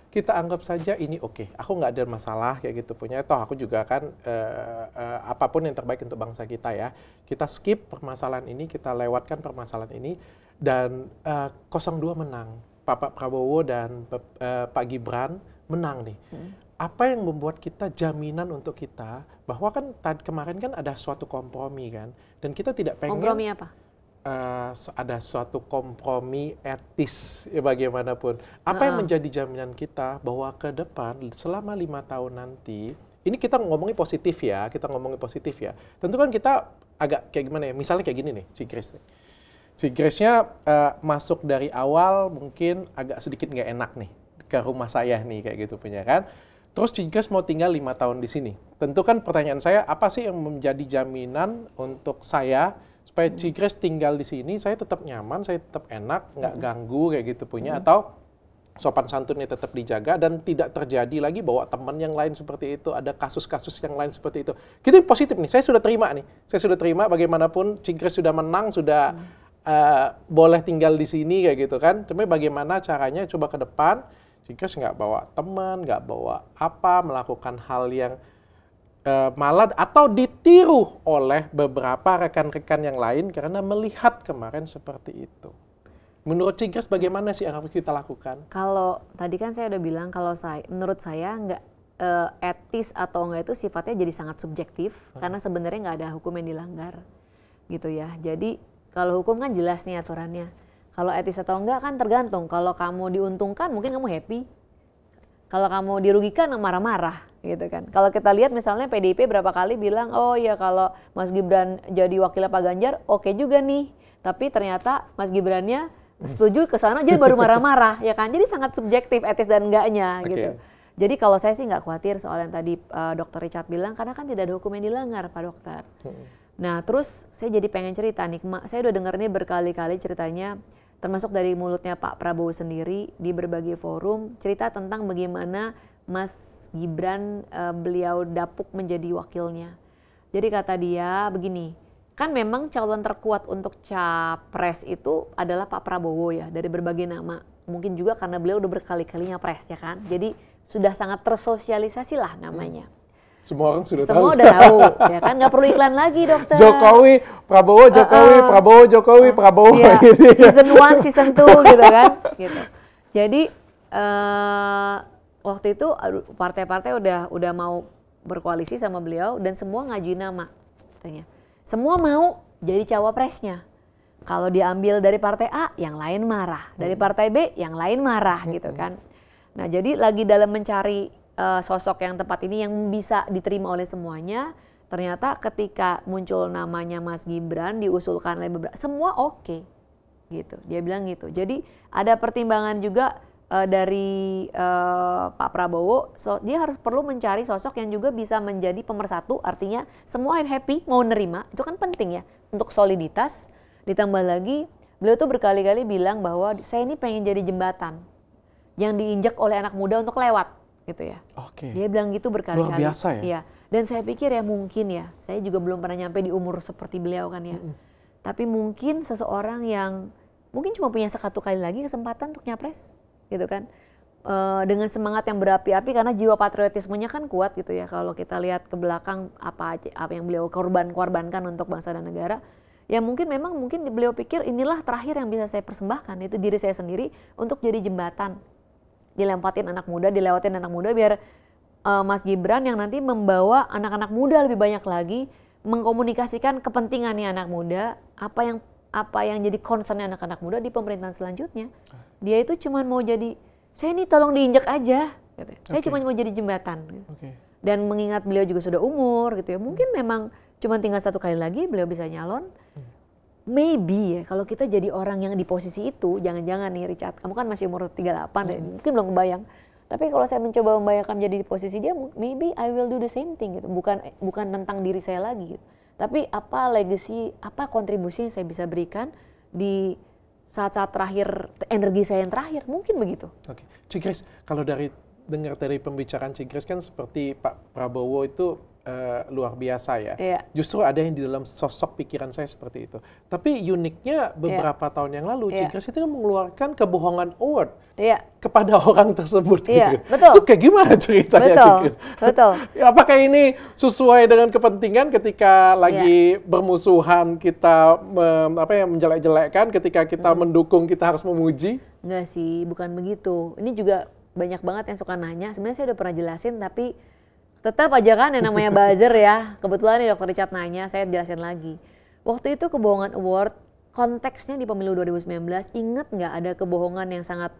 Kita anggap saja ini oke. Aku nggak ada masalah kayak gitu punya. Toh aku juga kan apapun yang terbaik untuk bangsa kita ya. Kita skip permasalahan ini, kita lewatkan permasalahan ini, dan 02 menang. Pak Prabowo dan Pak Gibran menang nih. Apa yang membuat kita jaminan untuk kita bahwa kan kemarin kan ada suatu kompromi kan, dan kita tidak pengen kompromi apa? Ada suatu kompromi etis ya, bagaimanapun. Apa yang menjadi jaminan kita bahwa ke depan selama 5 tahun nanti, ini kita ngomongin positif ya, tentu kan kita agak kayak gimana ya, misalnya kayak gini nih, Cigresnya masuk dari awal mungkin agak sedikit nggak enak nih ke rumah saya nih kayak gitu punya kan. Terus Cigres mau tinggal 5 tahun di sini. Tentu kan pertanyaan saya, apa sih yang menjadi jaminan untuk saya supaya Cigres tinggal di sini, saya tetap nyaman, saya tetap enak, nggak ganggu kayak gitu punya, atau sopan santunnya tetap dijaga dan tidak terjadi lagi bahwa teman yang lain seperti itu, ada kasus-kasus yang lain seperti itu. Kita positif nih, saya sudah terima bagaimanapun Cigres sudah menang, sudah boleh tinggal di sini kayak gitu kan. Cuma bagaimana caranya coba ke depan, Cigres nggak bawa teman, nggak bawa apa, melakukan hal yang malah atau ditiru oleh beberapa rekan-rekan yang lain karena melihat kemarin seperti itu. Menurut Cigres bagaimana sih yang harus kita lakukan? Kalau tadi kan saya udah bilang kalau menurut saya nggak etis atau enggak itu sifatnya jadi sangat subjektif karena sebenarnya nggak ada hukum yang dilanggar gitu ya. Jadi kalau hukum kan jelas nih aturannya. Kalau etis atau enggak kan tergantung. Kalau kamu diuntungkan mungkin kamu happy. Kalau kamu dirugikan marah-marah gitu kan. Kalau kita lihat misalnya PDIP berapa kali bilang, oh ya kalau Mas Gibran jadi wakilnya Pak Ganjar oke juga nih. Tapi ternyata Mas Gibrannya setuju ke sana jadi baru marah-marah ya kan. Jadi sangat subjektif etis dan enggaknya gitu. Jadi kalau saya sih nggak khawatir soal yang tadi Dokter Richard bilang, karena kan tidak ada hukum yang dilanggar, Pak Dokter. Nah terus saya jadi pengen cerita nih, saya udah denger nih berkali-kali ceritanya, termasuk dari mulutnya Pak Prabowo sendiri di berbagai forum, cerita tentang bagaimana Mas Gibran beliau dapuk menjadi wakilnya. Jadi kata dia begini, kan memang calon terkuat untuk capres itu adalah Pak Prabowo ya, dari berbagai nama. Mungkin juga karena beliau udah berkali-kali nyapres ya kan, jadi sudah sangat tersosialisasi lah namanya. Semua orang sudah tahu. Semua udah tahu, ya kan, nggak perlu iklan lagi dokter. Jokowi, Prabowo, Jokowi, Prabowo, Jokowi, Prabowo. Iya, season 1, season 2 gitu kan. Gitu. Jadi waktu itu partai-partai udah mau berkoalisi sama beliau dan semua ngajuin nama katanya. Semua mau jadi cawapresnya. Kalau diambil dari partai A, yang lain marah. Dari partai B, yang lain marah gitu kan. Nah jadi lagi dalam mencari sosok yang tepat ini yang bisa diterima oleh semuanya, ternyata ketika muncul namanya Mas Gibran diusulkan oleh beberapa, semua oke, gitu. Dia bilang gitu. Jadi ada pertimbangan juga dari Pak Prabowo, dia harus perlu mencari sosok yang juga bisa menjadi pemersatu, artinya semua yang happy mau nerima, itu kan penting ya untuk soliditas. Ditambah lagi beliau tuh berkali-kali bilang bahwa saya ini pengen jadi jembatan yang diinjak oleh anak muda untuk lewat. Gitu ya. Dia bilang gitu berkali-kali. Luar biasa ya. Iya. Dan saya pikir ya mungkin ya, saya juga belum pernah nyampe di umur seperti beliau kan ya. Tapi mungkin seseorang yang mungkin cuma punya satu kali lagi kesempatan untuk nyapres, gitu kan. Dengan semangat yang berapi-api karena jiwa patriotismenya kan kuat gitu ya. Kalau kita lihat ke belakang apa yang beliau korbankan untuk bangsa dan negara, ya mungkin beliau pikir inilah terakhir yang bisa saya persembahkan, itu diri saya sendiri untuk jadi jembatan. Dilewatin anak muda biar Mas Gibran yang nanti membawa anak-anak muda lebih banyak lagi, mengkomunikasikan kepentingannya anak muda, apa yang jadi concernnya anak-anak muda di pemerintahan selanjutnya. Dia itu cuma mau jadi, saya ini tolong diinjak aja, gitu. Saya cuma mau jadi jembatan. Gitu. Dan mengingat beliau juga sudah umur gitu ya, mungkin memang cuma tinggal satu kali lagi beliau bisa nyalon. Maybe ya, kalau kita jadi orang yang di posisi itu, jangan-jangan nih Richard, kamu kan masih umur 38 dan mungkin belum kebayang. Tapi kalau saya mencoba membayangkan menjadi di posisi dia, maybe I will do the same thing gitu. Bukan tentang diri saya lagi gitu. Tapi apa legacy, apa kontribusi yang saya bisa berikan di saat-saat terakhir, energi saya yang terakhir, mungkin begitu. Oke, Cikris, kalau dengar dari pembicaraan Cikris kan seperti Pak Prabowo itu luar biasa ya. Justru ada yang di dalam sosok pikiran saya seperti itu. Tapi uniknya beberapa tahun yang lalu Cikris itu mengeluarkan kebohongan award kepada orang tersebut. Gitu. Betul. Itu kayak gimana ceritanya Cikris? Betul. Apakah ini sesuai dengan kepentingan ketika lagi bermusuhan kita menjelek-jelekkan, ketika kita mendukung kita harus memuji? Enggak sih, bukan begitu. Ini juga banyak banget yang suka nanya. Sebenarnya saya udah pernah jelasin tapi tetap aja kan yang namanya buzzer ya. Kebetulan nih Dokter Richard nanya, saya jelasin lagi. Waktu itu kebohongan award, konteksnya di pemilu 2019, inget nggak ada kebohongan yang sangat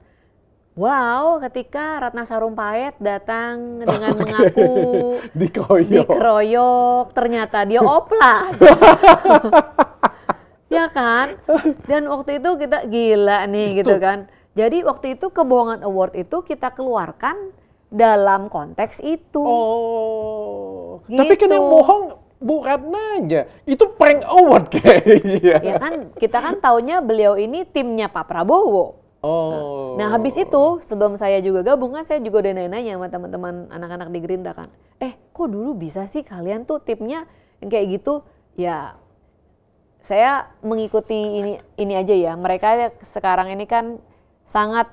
wow ketika Ratna Sarumpait datang dengan mengaku dikeroyok, ternyata dia oplas. Ya kan? Dan waktu itu kita gila nih gitu kan. Jadi waktu itu kebohongan award itu kita keluarkan dalam konteks itu. Gitu. Tapi kan yang bohong bukan nanya, itu prank award kayaknya. Ya kan, kita kan taunya beliau ini timnya Pak Prabowo. Nah habis itu sebelum saya juga gabung kan saya juga udah nanya sama teman-teman anak-anak di Gerindra kan. Kok dulu bisa sih kalian tuh timnya yang kayak gitu? Ya saya mengikuti ini aja ya. Mereka sekarang ini kan sangat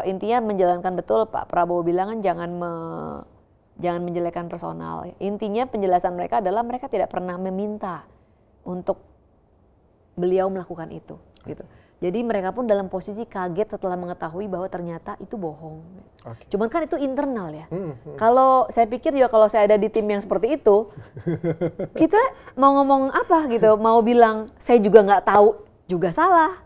intinya menjalankan betul Pak Prabowo bilang kan jangan menjelekkan personal. Intinya penjelasan mereka adalah mereka tidak pernah meminta untuk beliau melakukan itu. Gitu. Jadi mereka pun dalam posisi kaget setelah mengetahui bahwa ternyata itu bohong. Cuman kan itu internal ya. Kalau saya pikir juga kalau saya ada di tim yang seperti itu, kita mau ngomong apa gitu, mau bilang saya juga nggak tahu juga salah,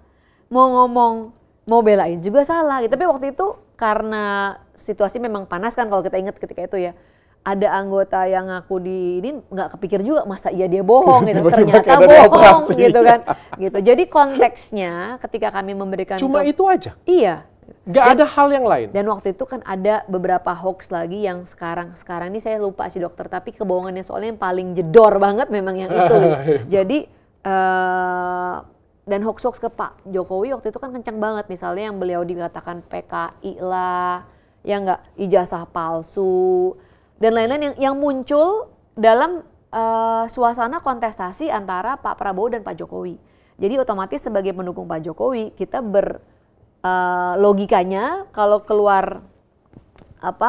mau ngomong mau belain juga salah gitu. Tapi waktu itu karena situasi memang panas kan kalau kita ingat ketika itu ya. Ada anggota yang ngaku ini nggak kepikir juga masa iya dia bohong gitu. Ternyata bohong gitu kan. Gitu. Jadi konteksnya ketika kami memberikan cuma itu aja. Iya. Nggak ada hal yang lain? Dan waktu itu kan ada beberapa hoax lagi yang sekarang ini saya lupa sih dokter, tapi kebohongannya soalnya yang paling jedor banget memang yang itu. Jadi dan hoax-hoax ke Pak Jokowi waktu itu kan kencang banget, misalnya yang beliau dikatakan PKI lah, ya nggak, ijazah palsu dan lain-lain yang muncul dalam suasana kontestasi antara Pak Prabowo dan Pak Jokowi. Jadi otomatis sebagai pendukung Pak Jokowi kita logikanya kalau keluar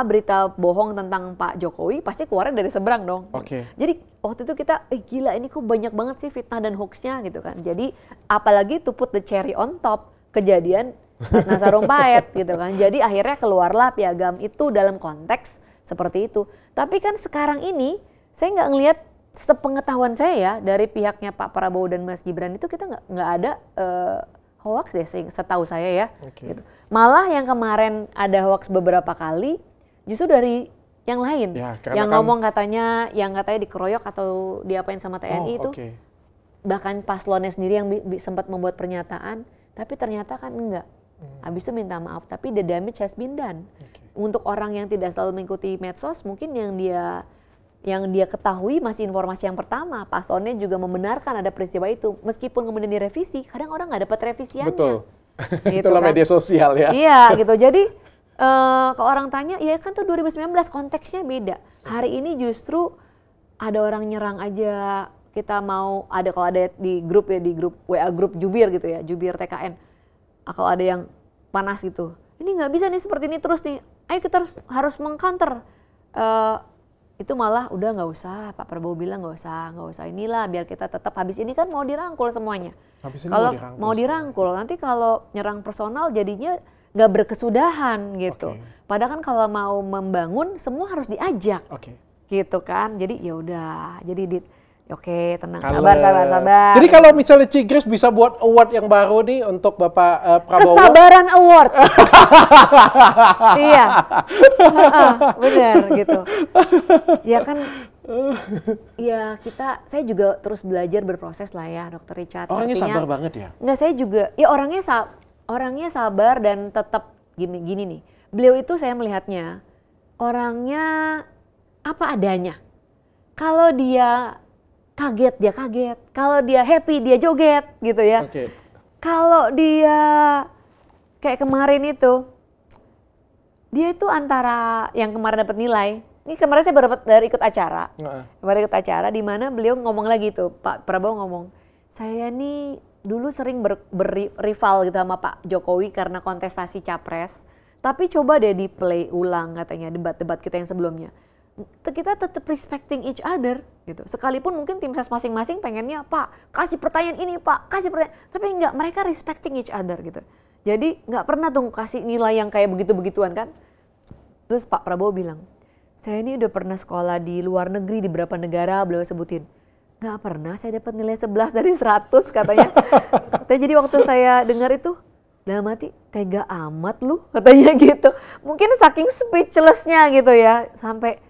berita bohong tentang Pak Jokowi pasti keluarnya dari seberang dong. Jadi waktu itu kita gila ini kok banyak banget sih fitnah dan hoaxnya gitu kan. Jadi apalagi to put the cherry on top kejadian Ratna Sarumpait gitu kan. Jadi akhirnya keluarlah piagam itu dalam konteks seperti itu. Tapi kan sekarang ini saya nggak ngelihat, sepengetahuan saya ya dari pihaknya Pak Prabowo dan Mas Gibran itu kita nggak ada hoax deh setahu saya ya. Gitu. Malah yang kemarin ada hoax beberapa kali justru dari yang lain. Yang ngomong katanya dikeroyok atau diapain sama TNI itu. Bahkan paslonnya sendiri yang sempat membuat pernyataan, tapi ternyata kan enggak. Habis itu minta maaf, tapi the damage has been done. Untuk orang yang tidak selalu mengikuti medsos, mungkin yang dia ketahui masih informasi yang pertama. Paslonnya juga membenarkan ada peristiwa itu. Meskipun kemudian direvisi, kadang orang nggak dapat revisiannya. Betul. Gitu Itulah kan. media sosial ya. Iya gitu. Jadi kalau orang tanya, ya kan tuh 2019 konteksnya beda. Hari ini justru ada orang nyerang aja. Kita mau kalau ada di grup WA grup Jubir gitu ya, Jubir TKN. Kalau ada yang panas gitu, ini nggak bisa nih seperti ini terus nih. Ayo kita harus mengcounter. Itu malah udah nggak usah, Pak Prabowo bilang nggak usah inilah, biar kita tetap habis ini kan mau dirangkul semuanya. Kalau mau dirangkul nanti kalau nyerang personal jadinya nggak berkesudahan gitu. Padahal kan kalau mau membangun semua harus diajak, gitu kan. Jadi ya udah, jadi oke, tenang, sabar. Jadi kalau misalnya Cigres bisa buat award yang baru nih untuk Bapak Prabowo. Kesabaran Award. Iya, benar gitu. Ya kan, ya saya juga terus belajar berproses lah ya, Dokter Richard. Orangnya sabar banget ya? Enggak, saya juga, ya orangnya sabar dan tetap gini nih. Beliau itu saya melihatnya, orangnya apa adanya. Kalau dia kaget, dia kaget. Kalau dia happy, dia joget gitu ya. Kalau dia kayak kemarin itu, dia itu antara yang kemarin dapat nilai. Ini kemarin saya baru ikut acara. Baru ikut acara di mana beliau ngomong lagi tuh, Pak Prabowo ngomong, saya nih dulu sering berrival gitu sama Pak Jokowi karena kontestasi capres. Tapi coba deh di play ulang katanya debat-debat kita yang sebelumnya. Kita tetap respecting each other gitu. Sekalipun mungkin tim ses masing-masing pengennya, Pak kasih pertanyaan ini, Pak kasih pertanyaan, tapi enggak, mereka respecting each other gitu. Jadi nggak pernah tuh kasih nilai yang kayak begitu-begituan kan. Terus Pak Prabowo bilang, saya ini udah pernah sekolah di luar negeri di beberapa negara, beliau sebutin. Nggak pernah saya dapat nilai 11 dari 100 katanya. Jadi waktu saya dengar itu, dalam hati, tega amat lu katanya gitu. Mungkin saking speechless-nya gitu ya, sampai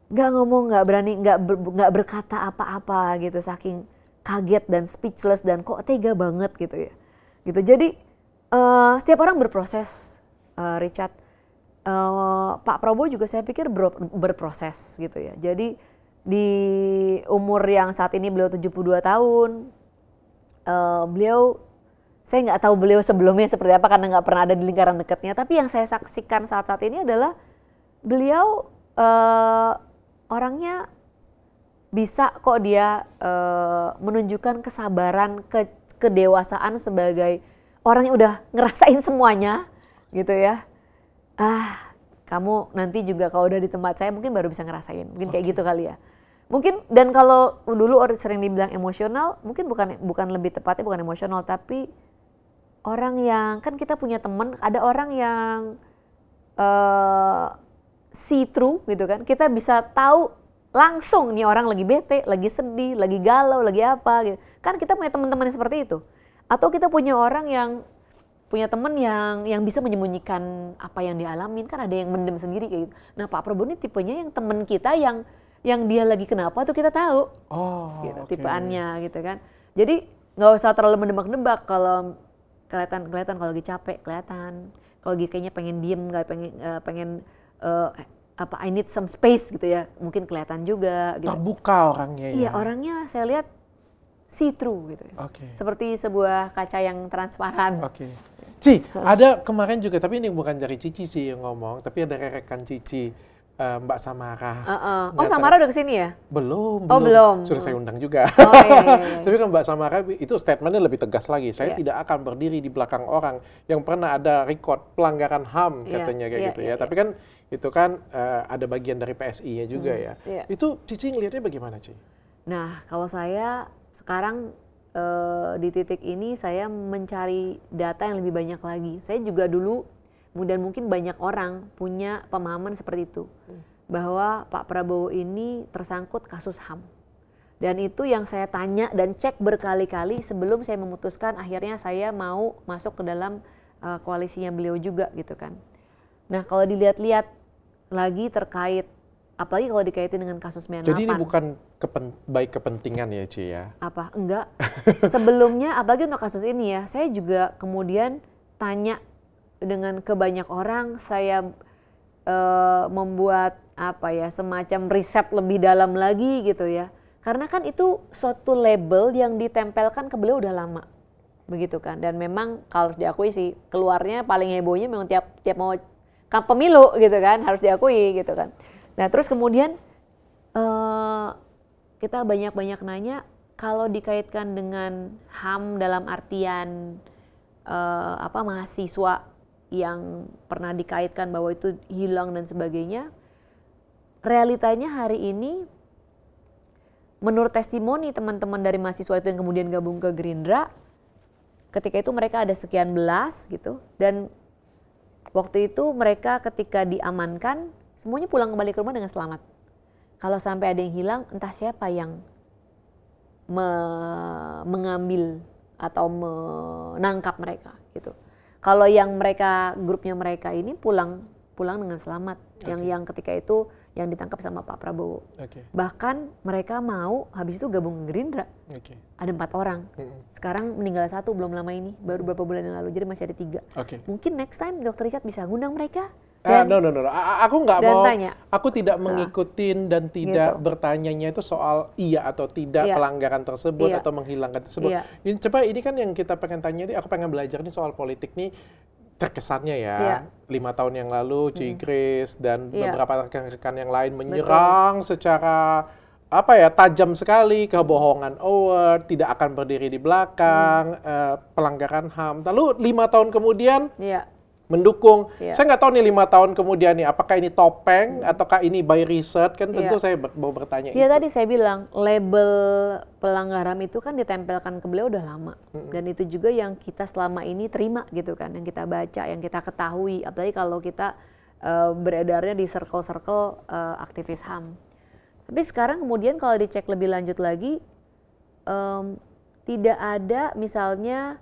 nggak ngomong, nggak berani, nggak berkata apa-apa gitu, saking kaget dan speechless dan kok tega banget gitu ya. Gitu. Jadi setiap orang berproses, Richard. Pak Prabowo juga saya pikir berproses gitu ya. Jadi di umur yang saat ini beliau 72 tahun, beliau, saya nggak tahu beliau sebelumnya seperti apa karena nggak pernah ada di lingkaran dekatnya. Tapi yang saya saksikan saat-saat ini adalah beliau orangnya bisa kok dia menunjukkan kesabaran, kedewasaan sebagai orang yang udah ngerasain semuanya gitu ya. Kamu nanti juga kalau udah di tempat saya mungkin baru bisa ngerasain, mungkin kayak gitu kali ya. Mungkin, dan kalau dulu orang sering dibilang emosional, mungkin bukan lebih tepatnya bukan emosional, tapi orang yang, kan kita punya teman, ada orang yang see through gitu kan, kita bisa tahu langsung nih orang lagi bete, lagi sedih, lagi galau, lagi apa gitu. Kan kita punya teman-teman yang seperti itu. Atau kita punya orang punya teman yang bisa menyembunyikan apa yang dialamin, kan ada yang mendem sendiri kayak gitu. Nah Pak Prabowo ini tipenya yang teman kita yang dia lagi kenapa tuh kita tahu, gitu, tipeannya gitu kan. Jadi nggak usah terlalu mendebak-debak, kalau kelihatan kalau lagi capek kelihatan, Kalau kayaknya pengen diem, nggak pengen I need some space gitu ya, mungkin kelihatan juga. Gitu. Terbuka orangnya ya. Iya, orangnya saya lihat see through gitu. Seperti sebuah kaca yang transparan. Ci, ada kemarin juga, tapi ini bukan dari Cici sih yang ngomong, tapi ada rekan Cici, Mbak Samara. Oh, Samara udah kesini ya? Belum. Sudah saya undang juga. Iya. Tapi kan Mbak Samara itu statementnya lebih tegas lagi. Saya tidak akan berdiri di belakang orang yang pernah ada record pelanggaran HAM katanya kayak gitu ya. Tapi kan itu kan ada bagian dari PSI-nya juga ya. Itu Cici ngelihatnya bagaimana, Ci? Nah, kalau saya sekarang di titik ini saya mencari data yang lebih banyak lagi. Saya juga dulu, dan mungkin banyak orang punya pemahaman seperti itu, bahwa Pak Prabowo ini tersangkut kasus HAM. Dan itu yang saya tanya dan cek berkali-kali sebelum saya memutuskan akhirnya saya mau masuk ke dalam koalisinya beliau juga gitu kan. Nah, kalau dilihat-lihat lagi terkait, apalagi kalau dikaitin dengan kasus 98. Jadi ini bukan baik kepentingan ya, Ci ya? Apa? Enggak. Sebelumnya, apalagi untuk kasus ini ya, saya juga kemudian tanya dengan ke banyak orang, saya membuat semacam riset lebih dalam lagi gitu ya. Karena kan itu suatu label yang ditempelkan ke beliau udah lama. Begitu kan. Dan memang kalau harus diakui sih, keluarnya paling hebohnya memang tiap mau pemilu gitu kan, harus diakui gitu kan. Nah, terus kemudian kita banyak nanya kalau dikaitkan dengan HAM dalam artian mahasiswa yang pernah dikaitkan bahwa itu hilang dan sebagainya. Realitanya hari ini menurut testimoni teman-teman dari mahasiswa itu yang kemudian gabung ke Gerindra, ketika itu mereka ada sekian belas gitu, dan waktu itu mereka ketika diamankan semuanya pulang kembali ke rumah dengan selamat. Kalau sampai ada yang hilang, entah siapa yang mengambil atau menangkap mereka gitu. Kalau yang grupnya mereka ini pulang dengan selamat. Yang ketika itu yang ditangkap sama Pak Prabowo. Bahkan mereka mau habis itu gabung ke Gerindra. Ada 4 orang. Sekarang meninggal 1 belum lama ini, baru beberapa bulan yang lalu. Jadi masih ada 3. Mungkin next time Dr. Richard bisa ngundang mereka. No. Aku nggak mau. Tanya. Aku tidak mengikutin dan tidak bertanyanya itu soal iya atau tidak pelanggaran tersebut atau menghilangkan tersebut. Coba ini kan yang kita pengen tanya, aku pengen belajar nih soal politik nih. Terkesannya ya, 5 tahun yang lalu Grace dan beberapa rekan-rekan yang lain menyerang secara tajam sekali, kebohongan award, tidak akan berdiri di belakang, pelanggaran HAM. Lalu 5 tahun kemudian mendukung. Saya nggak tahu nih 5 tahun kemudian nih, apakah ini topeng ataukah ini by research, kan tentu saya mau bertanya itu. Tadi saya bilang label pelanggaran itu kan ditempelkan ke beliau udah lama. Dan itu juga yang kita selama ini terima gitu kan, yang kita baca, yang kita ketahui, apalagi kalau kita beredarnya di circle-circle aktivis HAM. Tapi sekarang kemudian kalau dicek lebih lanjut lagi, tidak ada misalnya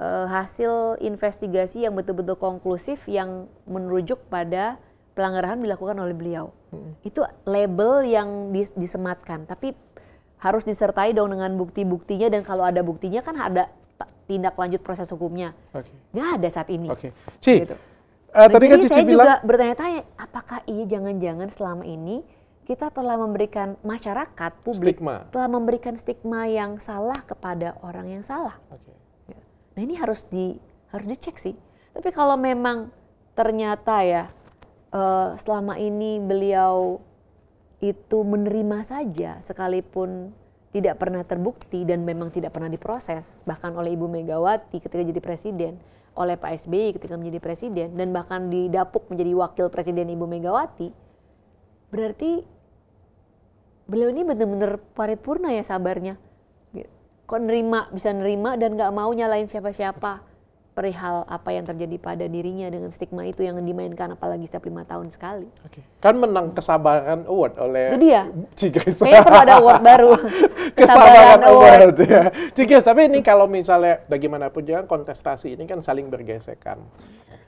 hasil investigasi yang betul-betul konklusif yang merujuk pada pelanggaran dilakukan oleh beliau. Itu label yang disematkan, tapi harus disertai dong dengan bukti-buktinya, dan kalau ada buktinya kan ada tindak lanjut proses hukumnya. Nggak ada saat ini. Ci, gitu. Tadi kan Cici Cici saya bilang, juga bertanya-tanya, apakah jangan-jangan selama ini kita telah memberikan masyarakat, publik, telah memberikan stigma yang salah kepada orang yang salah. Nah ini harus dicek sih. Tapi kalau memang ternyata ya selama ini beliau itu menerima saja sekalipun tidak pernah terbukti dan memang tidak pernah diproses, bahkan oleh Ibu Megawati ketika jadi presiden, oleh Pak SBY ketika menjadi presiden, dan bahkan didapuk menjadi wakil presiden Ibu Megawati, berarti beliau ini benar-benar paripurna ya sabarnya. Kok bisa nerima dan gak mau nyalain siapa-siapa perihal apa yang terjadi pada dirinya dengan stigma itu yang dimainkan apalagi setiap 5 tahun sekali. Kan menang kesabaran award oleh Grace. Kayaknya perlu ada award baru. Kesabaran award ya. Grace, tapi ini kalau misalnya bagaimanapun juga kontestasi ini kan saling bergesekan.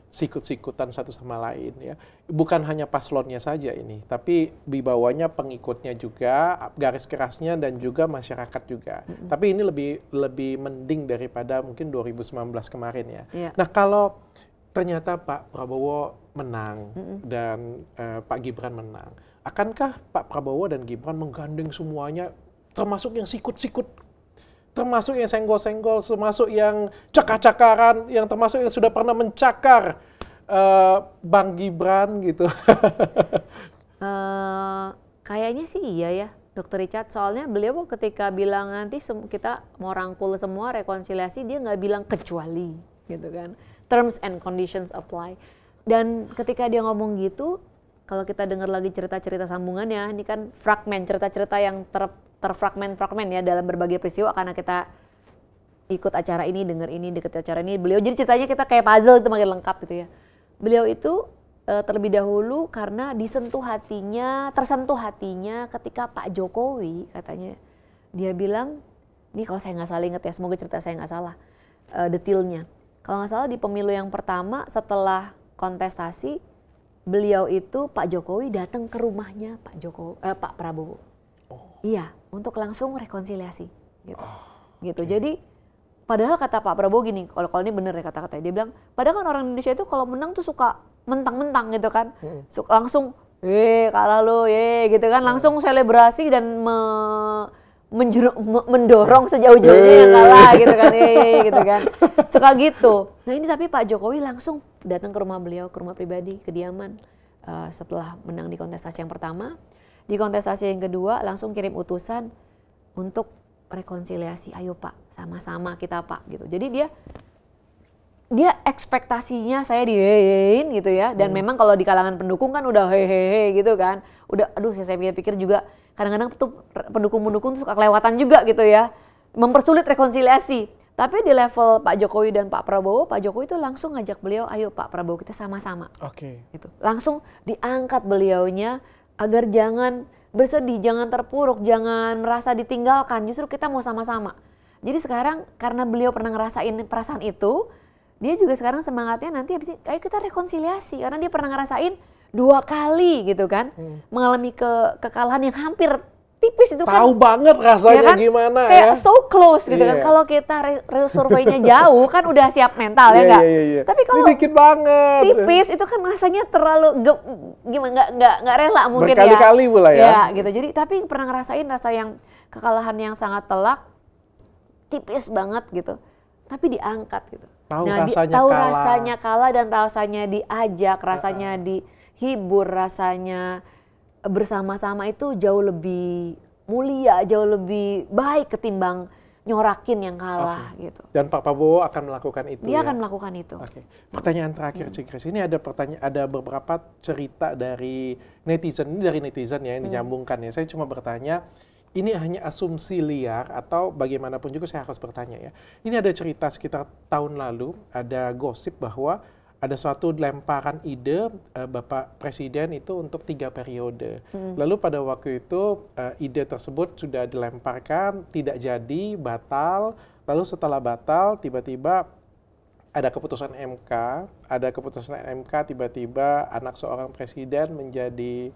Sikut-sikutan satu sama lain ya. Bukan hanya paslonnya saja ini, tapi di bawahnya pengikutnya juga, garis kerasnya dan juga masyarakat juga. Tapi ini lebih mending daripada mungkin 2019 kemarin ya. Nah, kalau ternyata Pak Prabowo menang dan Pak Gibran menang. Akankah Pak Prabowo dan Gibran menggandeng semuanya, termasuk yang sikut-sikut, termasuk yang senggol-senggol, termasuk yang cakar-cakaran, yang termasuk yang sudah pernah mencakar Bang Gibran gitu? Kayaknya sih iya ya, Dr. Richard. Soalnya beliau ketika bilang nanti kita mau rangkul semua rekonsiliasi, dia nggak bilang kecuali gitu kan. Terms and conditions apply. Dan ketika dia ngomong gitu, kalau kita dengar lagi cerita-cerita sambungannya, ini kan fragmen, cerita-cerita yang terfragmen-fragmen ya dalam berbagai peristiwa, karena kita ikut acara ini, dengar ini, deket acara ini, beliau jadi ceritanya kita kayak puzzle itu makin lengkap gitu ya. Beliau itu terlebih dahulu karena tersentuh hatinya ketika Pak Jokowi katanya, dia bilang, ini kalau saya nggak salah ingat ya, semoga cerita saya nggak salah detailnya. Kalau nggak salah di pemilu yang pertama setelah kontestasi, beliau itu Pak Jokowi datang ke rumahnya Pak Prabowo. Iya, untuk langsung rekonsiliasi gitu. Gitu. Jadi padahal kata Pak Prabowo gini, kalau ini bener ya kata-katanya, dia bilang, padahal kan orang Indonesia itu kalau menang tuh suka mentang-mentang gitu kan. Langsung kalah lo, gitu kan, langsung selebrasi dan mendorong sejauh-jauhnya yang kalah gitu kan, gitu kan, suka gitu. Nah ini tapi Pak Jokowi langsung datang ke rumah beliau, ke rumah pribadi, kediaman, setelah menang di kontestasi yang pertama. Di kontestasi yang kedua langsung kirim utusan untuk rekonsiliasi, ayo Pak, sama-sama kita Pak gitu. Jadi dia ekspektasinya saya dihehein gitu ya, dan memang kalau di kalangan pendukung kan udah hehehe gitu kan, udah aduh saya pikir juga kadang-kadang tuh pendukung-pendukung tuh suka kelewatan juga gitu ya, mempersulit rekonsiliasi. Tapi di level Pak Jokowi dan Pak Prabowo, Pak Jokowi itu langsung ngajak beliau, ayo Pak Prabowo kita sama-sama. Gitu. Langsung diangkat beliaunya agar jangan bersedih, jangan terpuruk, jangan merasa ditinggalkan, justru kita mau sama-sama. Jadi sekarang karena beliau pernah ngerasain perasaan itu, dia juga sekarang semangatnya nanti habis ini, ayo kita rekonsiliasi, karena dia pernah ngerasain 2 kali gitu kan, mengalami kekalahan yang hampir tipis itu kan. Tahu banget rasanya ya kan? Gimana kayak so close gitu kan. Kalau kita real survey-nya jauh kan udah siap mental ya enggak? Tapi kalau dikit banget, tipis itu kan rasanya terlalu gimana nggak rela mungkin berkali-kali pula ya. Ya gitu. Jadi tapi pernah ngerasain rasa yang kekalahan yang sangat telak, tipis banget gitu. Tapi diangkat gitu. Tahu rasanya kalah dan rasanya diajak, rasanya dihibur, rasanya bersama-sama itu jauh lebih mulia, jauh lebih baik ketimbang nyorakin yang kalah gitu. Dan Pak Prabowo akan melakukan itu. Dia akan melakukan itu. Pertanyaan terakhir, Cik Kris. Ini ada beberapa cerita dari netizen, ini dari netizen ya yang dinyambungkan ya. Saya cuma bertanya, ini hanya asumsi liar atau bagaimanapun juga saya harus bertanya ya. Ini ada cerita sekitar tahun lalu, ada gosip bahwa ada suatu lemparan ide Bapak Presiden itu untuk 3 periode. Lalu pada waktu itu ide tersebut sudah dilemparkan, tidak jadi, batal. Lalu setelah batal tiba-tiba ada keputusan MK, tiba-tiba anak seorang presiden menjadi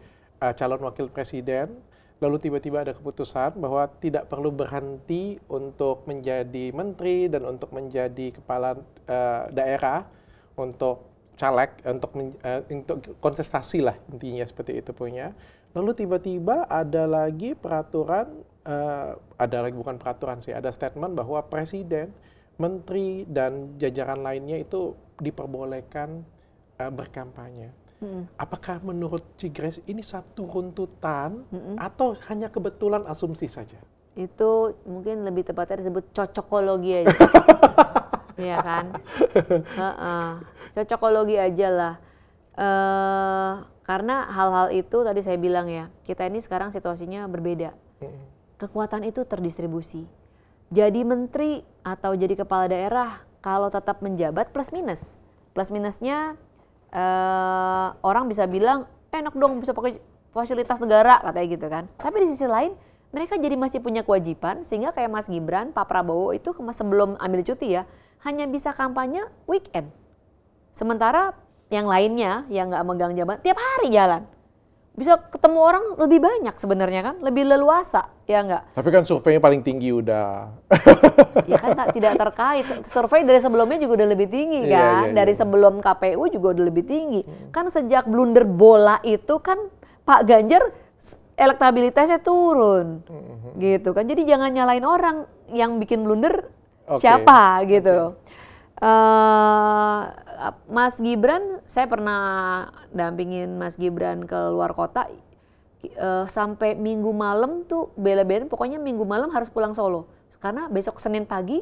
calon wakil presiden. Lalu tiba-tiba ada keputusan bahwa tidak perlu berhenti untuk menjadi menteri dan untuk menjadi kepala daerah, untuk caleg, untuk kontestasi lah intinya seperti itu punya. Lalu tiba-tiba ada lagi peraturan, bukan peraturan sih, ada statement bahwa presiden, menteri dan jajaran lainnya itu diperbolehkan berkampanye. Apakah menurut Cik Grace ini satu runtutan atau hanya kebetulan asumsi saja? Itu mungkin lebih tepatnya disebut cocokologi aja. Iya kan? Cocokologi aja lah. Karena hal-hal itu tadi saya bilang ya, kita ini sekarang situasinya berbeda. Kekuatan itu terdistribusi. Jadi menteri atau jadi kepala daerah kalau tetap menjabat plus minus. Plus minusnya orang bisa bilang enak dong bisa pakai fasilitas negara katanya gitu kan. Tapi di sisi lain mereka jadi masih punya kewajiban sehingga kayak Mas Gibran, Pak Prabowo itu sebelum ambil cuti ya hanya bisa kampanye weekend. Sementara yang lainnya yang nggak megang jabatan tiap hari jalan. bisa ketemu orang lebih banyak sebenarnya kan, lebih leluasa, ya nggak? Tapi kan surveinya paling tinggi udah. Ya kan tidak terkait, survei dari sebelumnya juga udah lebih tinggi kan, dari sebelum KPU juga udah lebih tinggi. Kan sejak blunder bola itu kan Pak Ganjar elektabilitasnya turun, gitu kan. Jadi jangan nyalain orang yang bikin blunder siapa gitu. Mas Gibran, saya pernah dampingin Mas Gibran ke luar kota, sampai minggu malam tuh bela-belain, pokoknya minggu malam harus pulang Solo. Karena besok Senin pagi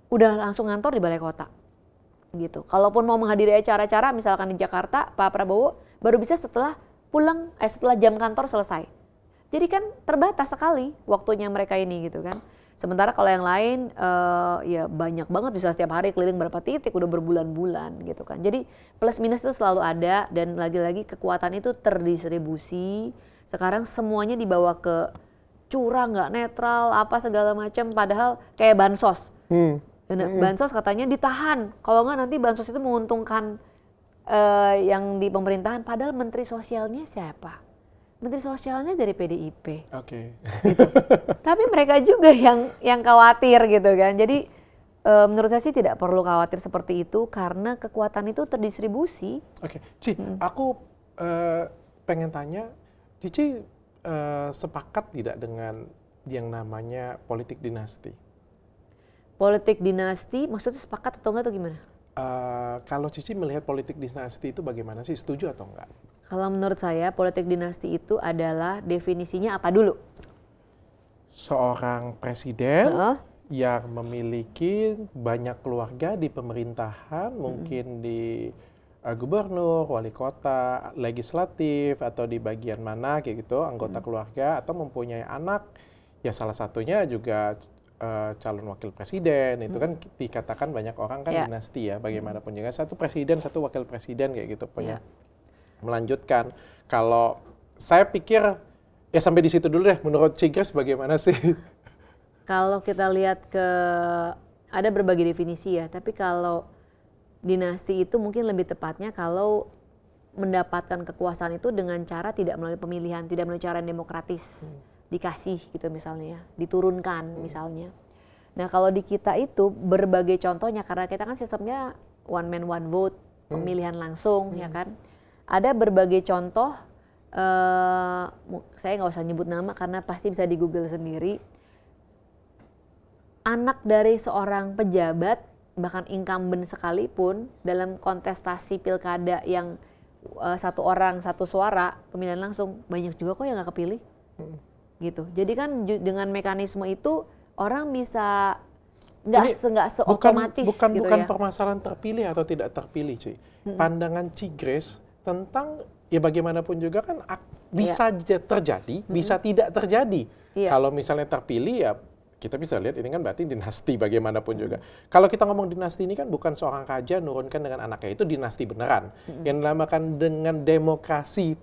udah langsung ngantor di balai kota. Gitu. Kalaupun mau menghadiri acara-acara misalkan di Jakarta, Pak Prabowo baru bisa setelah setelah jam kantor selesai. Jadi kan terbatas sekali waktunya mereka ini gitu kan. Sementara kalau yang lain ya banyak banget, bisa setiap hari keliling berapa titik, udah berbulan-bulan gitu kan. Jadi plus minus itu selalu ada, dan lagi-lagi kekuatan itu terdistribusi. Sekarang semuanya dibawa ke curang, nggak netral, apa segala macam. Padahal kayak bansos. Bansos katanya ditahan, kalau nggak nanti bansos itu menguntungkan yang di pemerintahan. Padahal menteri sosialnya siapa? Menteri sosialnya dari PDIP. Oke. Gitu. Tapi mereka juga yang khawatir gitu kan. Jadi menurut saya sih tidak perlu khawatir seperti itu karena kekuatan itu terdistribusi. Oke, Ci, aku pengen tanya, Cici sepakat tidak dengan yang namanya politik dinasti? Politik dinasti maksudnya sepakat atau enggak atau gimana? Kalau Cici melihat politik dinasti itu bagaimana sih? Setuju atau enggak? Kalau menurut saya politik dinasti itu adalah definisinya apa dulu? Seorang presiden yang memiliki banyak keluarga di pemerintahan, mungkin di gubernur, wali kota, legislatif, atau di bagian mana kayak gitu, anggota keluarga, atau mempunyai anak, ya salah satunya juga calon wakil presiden. Itu kan dikatakan banyak orang kan dinasti ya, bagaimanapun juga. Satu presiden, satu wakil presiden kayak gitu punya. Melanjutkan, kalau saya pikir ya sampai di situ dulu deh. Menurut Cigres bagaimana sih? Kalau kita lihat ada berbagai definisi ya, tapi kalau dinasti itu mungkin lebih tepatnya kalau mendapatkan kekuasaan itu dengan cara tidak melalui pemilihan, tidak melalui cara yang demokratis, dikasih gitu misalnya, diturunkan misalnya. Nah kalau di kita itu berbagai contohnya, karena kita kan sistemnya one man one vote, pemilihan langsung ya kan. Ada berbagai contoh, saya nggak usah nyebut nama karena pasti bisa di Google sendiri. Anak dari seorang pejabat, bahkan incumbent sekalipun, dalam kontestasi pilkada yang satu orang satu suara, pemilihan langsung, banyak juga kok yang nggak kepilih. Gitu. Jadi kan dengan mekanisme itu orang bisa nggak seotomatis bukan gitu bukan ya. permasalahan terpilih atau tidak terpilih, cuy. Pandangan Cigres tentang ya bagaimanapun juga kan bisa terjadi, bisa tidak terjadi. Kalau misalnya terpilih ya kita bisa lihat ini kan berarti dinasti bagaimanapun juga. Kalau kita ngomong dinasti ini kan bukan seorang raja nurunkan dengan anaknya, itu dinasti beneran. Yang dinamakan dengan demokrasi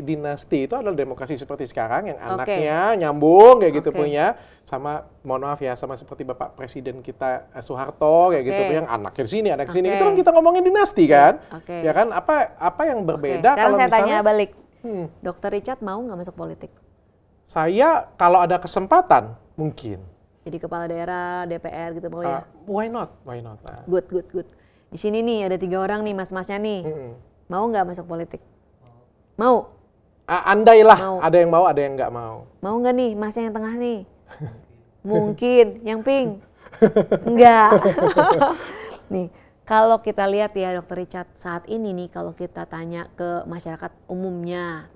dinasti itu adalah demokrasi seperti sekarang yang anaknya nyambung kayak gitu punya, sama mohon maaf ya, sama seperti Bapak Presiden kita Soeharto kayak gitu punya anaknya di sini, anak sini. Itu kan kita ngomongin dinasti kan. Ya kan, apa yang berbeda kalau saya misalnya tanya balik. Dr. Richard mau nggak masuk politik? Saya kalau ada kesempatan mungkin. Jadi kepala daerah, DPR gitu mau ya? Why not? Why not? Nah. Good. Di sini nih ada 3 orang nih mas-masnya nih. Mau nggak masuk politik? Mau? Andailah mau. Ada yang mau, ada yang nggak mau. Mau nggak nih mas yang tengah nih? Mungkin. Yang pink? Enggak. Nih, kalau kita lihat ya Dr. Richard, saat ini nih kalau kita tanya ke masyarakat umumnya,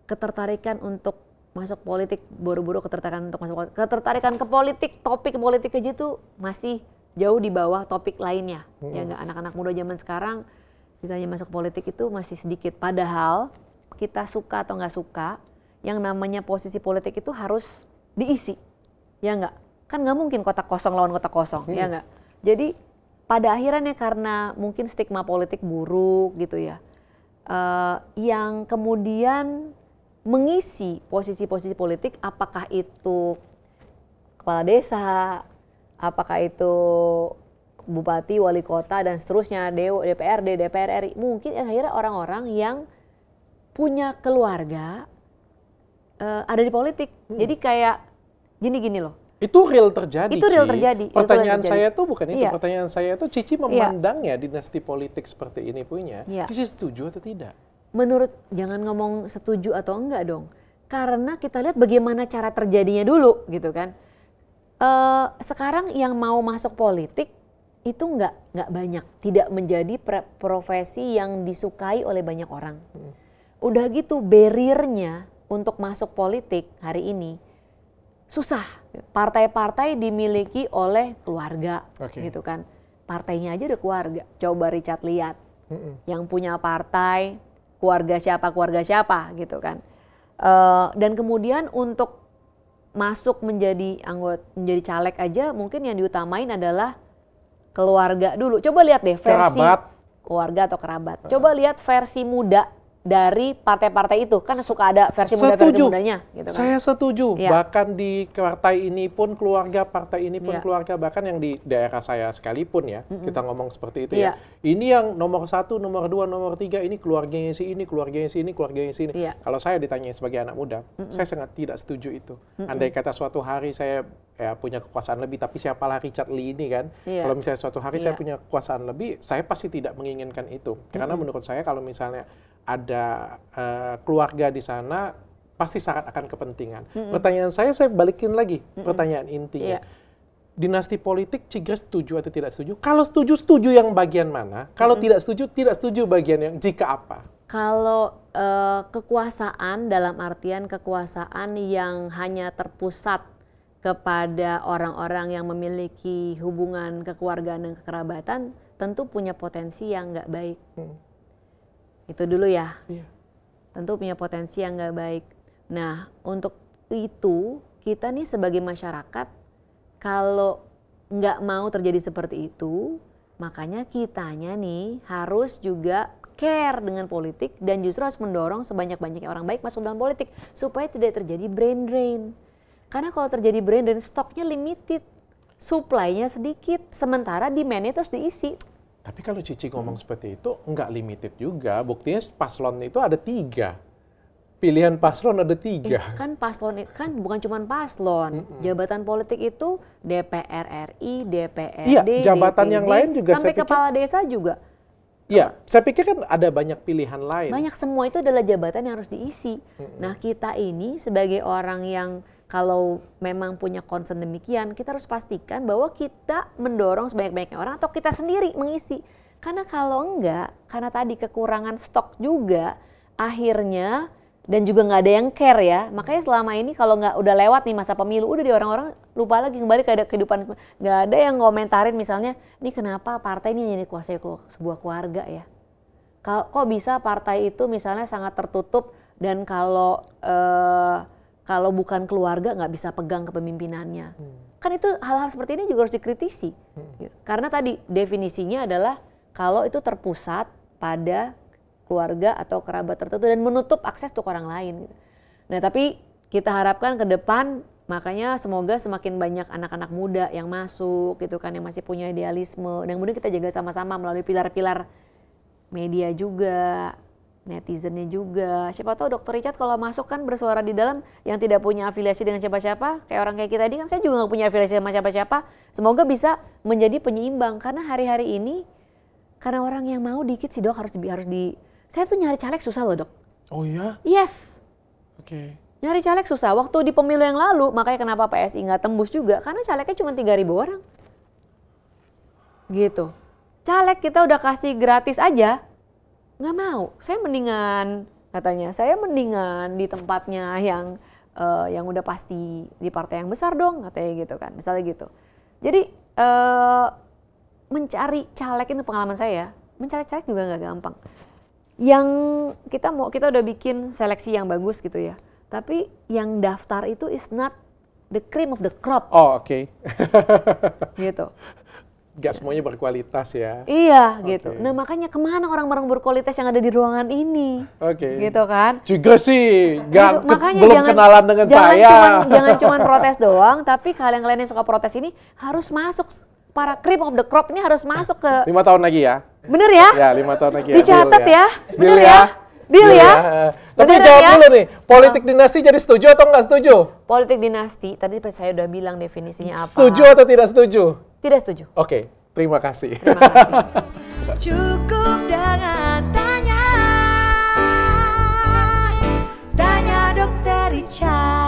ketertarikan untuk masuk politik, buru-buru ketertarikan untuk masuk politik, ketertarikan ke politik, topik politik aja tuh masih jauh di bawah topik lainnya. Ya nggak, anak-anak muda zaman sekarang ditanya masuk politik itu masih sedikit. Padahal kita suka atau nggak suka, yang namanya posisi politik itu harus diisi. Ya nggak? Kan nggak mungkin kotak kosong lawan kotak kosong, ya nggak? Jadi pada akhirnya karena mungkin stigma politik buruk gitu ya, yang kemudian mengisi posisi-posisi politik, apakah itu kepala desa, apakah itu bupati, wali kota, dan seterusnya, DPRD, DPR RI, mungkin akhirnya orang-orang yang punya keluarga ada di politik. Jadi kayak gini loh. Itu real terjadi. Itu real terjadi. Pertanyaan saya tuh bukan itu. Iya. Pertanyaan saya tuh Cici memandangnya dinasti politik seperti ini punya. Iya. Cici setuju atau tidak? Menurut, jangan ngomong setuju atau enggak dong. Karena kita lihat bagaimana cara terjadinya dulu gitu kan. Sekarang yang mau masuk politik itu nggak banyak. Tidak menjadi profesi yang disukai oleh banyak orang. Udah gitu barrier-nya untuk masuk politik hari ini susah. Partai-partai dimiliki oleh keluarga, gitu kan. Partainya aja udah keluarga. Coba Richard lihat, yang punya partai, keluarga siapa, gitu kan. Dan kemudian untuk masuk menjadi menjadi caleg aja, mungkin yang diutamain adalah keluarga dulu. Coba lihat deh versi keluarga atau kerabat. Coba lihat versi muda dari partai-partai itu, kan suka ada versi muda versi mudanya gitu kan. Saya setuju. Ya. Bahkan di partai ini pun keluarga, partai ini pun keluarga, bahkan yang di daerah saya sekalipun ya, kita ngomong seperti itu ya. Ini yang nomor 1, nomor 2, nomor 3 ini keluarganya si ini, keluarganya si ini, keluarganya si ini. Kalau saya ditanya sebagai anak muda, saya sangat tidak setuju itu. Andai kata suatu hari saya punya kekuasaan lebih, tapi siapalah Richard Lee ini kan. Kalau misalnya suatu hari saya punya kekuasaan lebih, saya pasti tidak menginginkan itu. Karena menurut saya kalau misalnya ada keluarga di sana, pasti sangat akan kepentingan. Pertanyaan saya balikin lagi, pertanyaan intinya. Dinasti politik, Cigres setuju atau tidak setuju? Kalau setuju, setuju yang bagian mana? Kalau tidak setuju bagian yang jika apa? Kalau kekuasaan dalam artian kekuasaan yang hanya terpusat kepada orang-orang yang memiliki hubungan kekeluargaan dan kekerabatan, tentu punya potensi yang nggak baik. Itu dulu ya. Tentu punya potensi yang nggak baik. Nah, untuk itu kita nih sebagai masyarakat, kalau nggak mau terjadi seperti itu, makanya kitanya nih harus juga care dengan politik dan justru harus mendorong sebanyak-banyaknya orang baik masuk dalam politik supaya tidak terjadi brain drain. Karena kalau terjadi brain drain, stoknya limited, supply-nya sedikit, sementara demand-nya terus diisi. Tapi kalau Cici ngomong seperti itu, nggak limited juga. Buktinya paslon itu ada 3. Pilihan paslon ada 3. Kan paslon itu kan bukan cuma paslon. Jabatan politik itu DPR RI, DPRD, jabatan DPD, yang lain juga sampai kepala desa juga. Iya, saya pikir kan ada banyak pilihan lain. Banyak, semua itu adalah jabatan yang harus diisi. Nah, kita ini sebagai orang yang kalau memang punya concern demikian, kita harus pastikan bahwa kita mendorong sebanyak-banyaknya orang atau kita sendiri mengisi. Karena kalau enggak, karena tadi kekurangan stok juga, akhirnya, dan juga nggak ada yang care ya, makanya selama ini kalau nggak udah lewat nih masa pemilu, udah di orang-orang lupa lagi kembali ke kehidupan, nggak ada yang ngomentarin misalnya, ini kenapa partai ini hanya dikuasai sebuah keluarga ya? Kok bisa partai itu misalnya sangat tertutup dan kalau bukan keluarga nggak bisa pegang kepemimpinannya. Kan itu hal-hal seperti ini juga harus dikritisi. Karena tadi definisinya adalah kalau itu terpusat pada keluarga atau kerabat tertentu dan menutup akses untuk orang lain. Nah, tapi kita harapkan ke depan, makanya semoga semakin banyak anak-anak muda yang masuk gitu kan, yang masih punya idealisme. Dan kemudian kita jaga sama-sama melalui pilar-pilar media juga, netizennya juga. Siapa tahu Dr. Richard kalau masuk kan bersuara di dalam yang tidak punya afiliasi dengan siapa-siapa, kayak orang kayak kita tadi kan, saya juga nggak punya afiliasi sama siapa-siapa. Semoga bisa menjadi penyeimbang karena hari-hari ini karena orang yang mau dikit sih dok, harus di saya tuh nyari caleg susah loh dok. Oh iya? Yes. Oke. Nyari caleg susah. Waktu di pemilu yang lalu, makanya kenapa PSI nggak tembus juga, karena calegnya cuma 3.000 orang. Gitu. Caleg kita udah kasih gratis aja, nggak mau. Saya mendingan, katanya, saya mendingan di tempatnya yang udah pasti di partai yang besar dong, katanya gitu kan. Misalnya gitu. Jadi mencari caleg itu pengalaman saya, mencari caleg juga nggak gampang. Yang kita udah bikin seleksi yang bagus gitu ya, tapi yang daftar itu is not the cream of the crop. Oh oke. Gitu. Gak semuanya berkualitas ya. Iya gitu. Nah makanya kemana orang-orang berkualitas yang ada di ruangan ini? Gitu kan. Juga sih gitu. belum kenalan dengan saya. Jangan cuma protes doang, tapi kalian-kalian yang suka protes ini harus masuk. Para cream of the crop ini harus masuk ke 5 tahun lagi ya. Bener ya? Ya 5 tahun lagi ya. Dicatat ya. Bener ya? Deal ya? Tapi Beneran jawab ya? dulu nih, politik dinasti jadi setuju atau nggak setuju? Politik dinasti, tadi saya udah bilang definisinya apa. Setuju atau tidak setuju? Tidak setuju. Oke, terima kasih. Terima kasih. Cukup dengan tanya, tanya dokter Richard.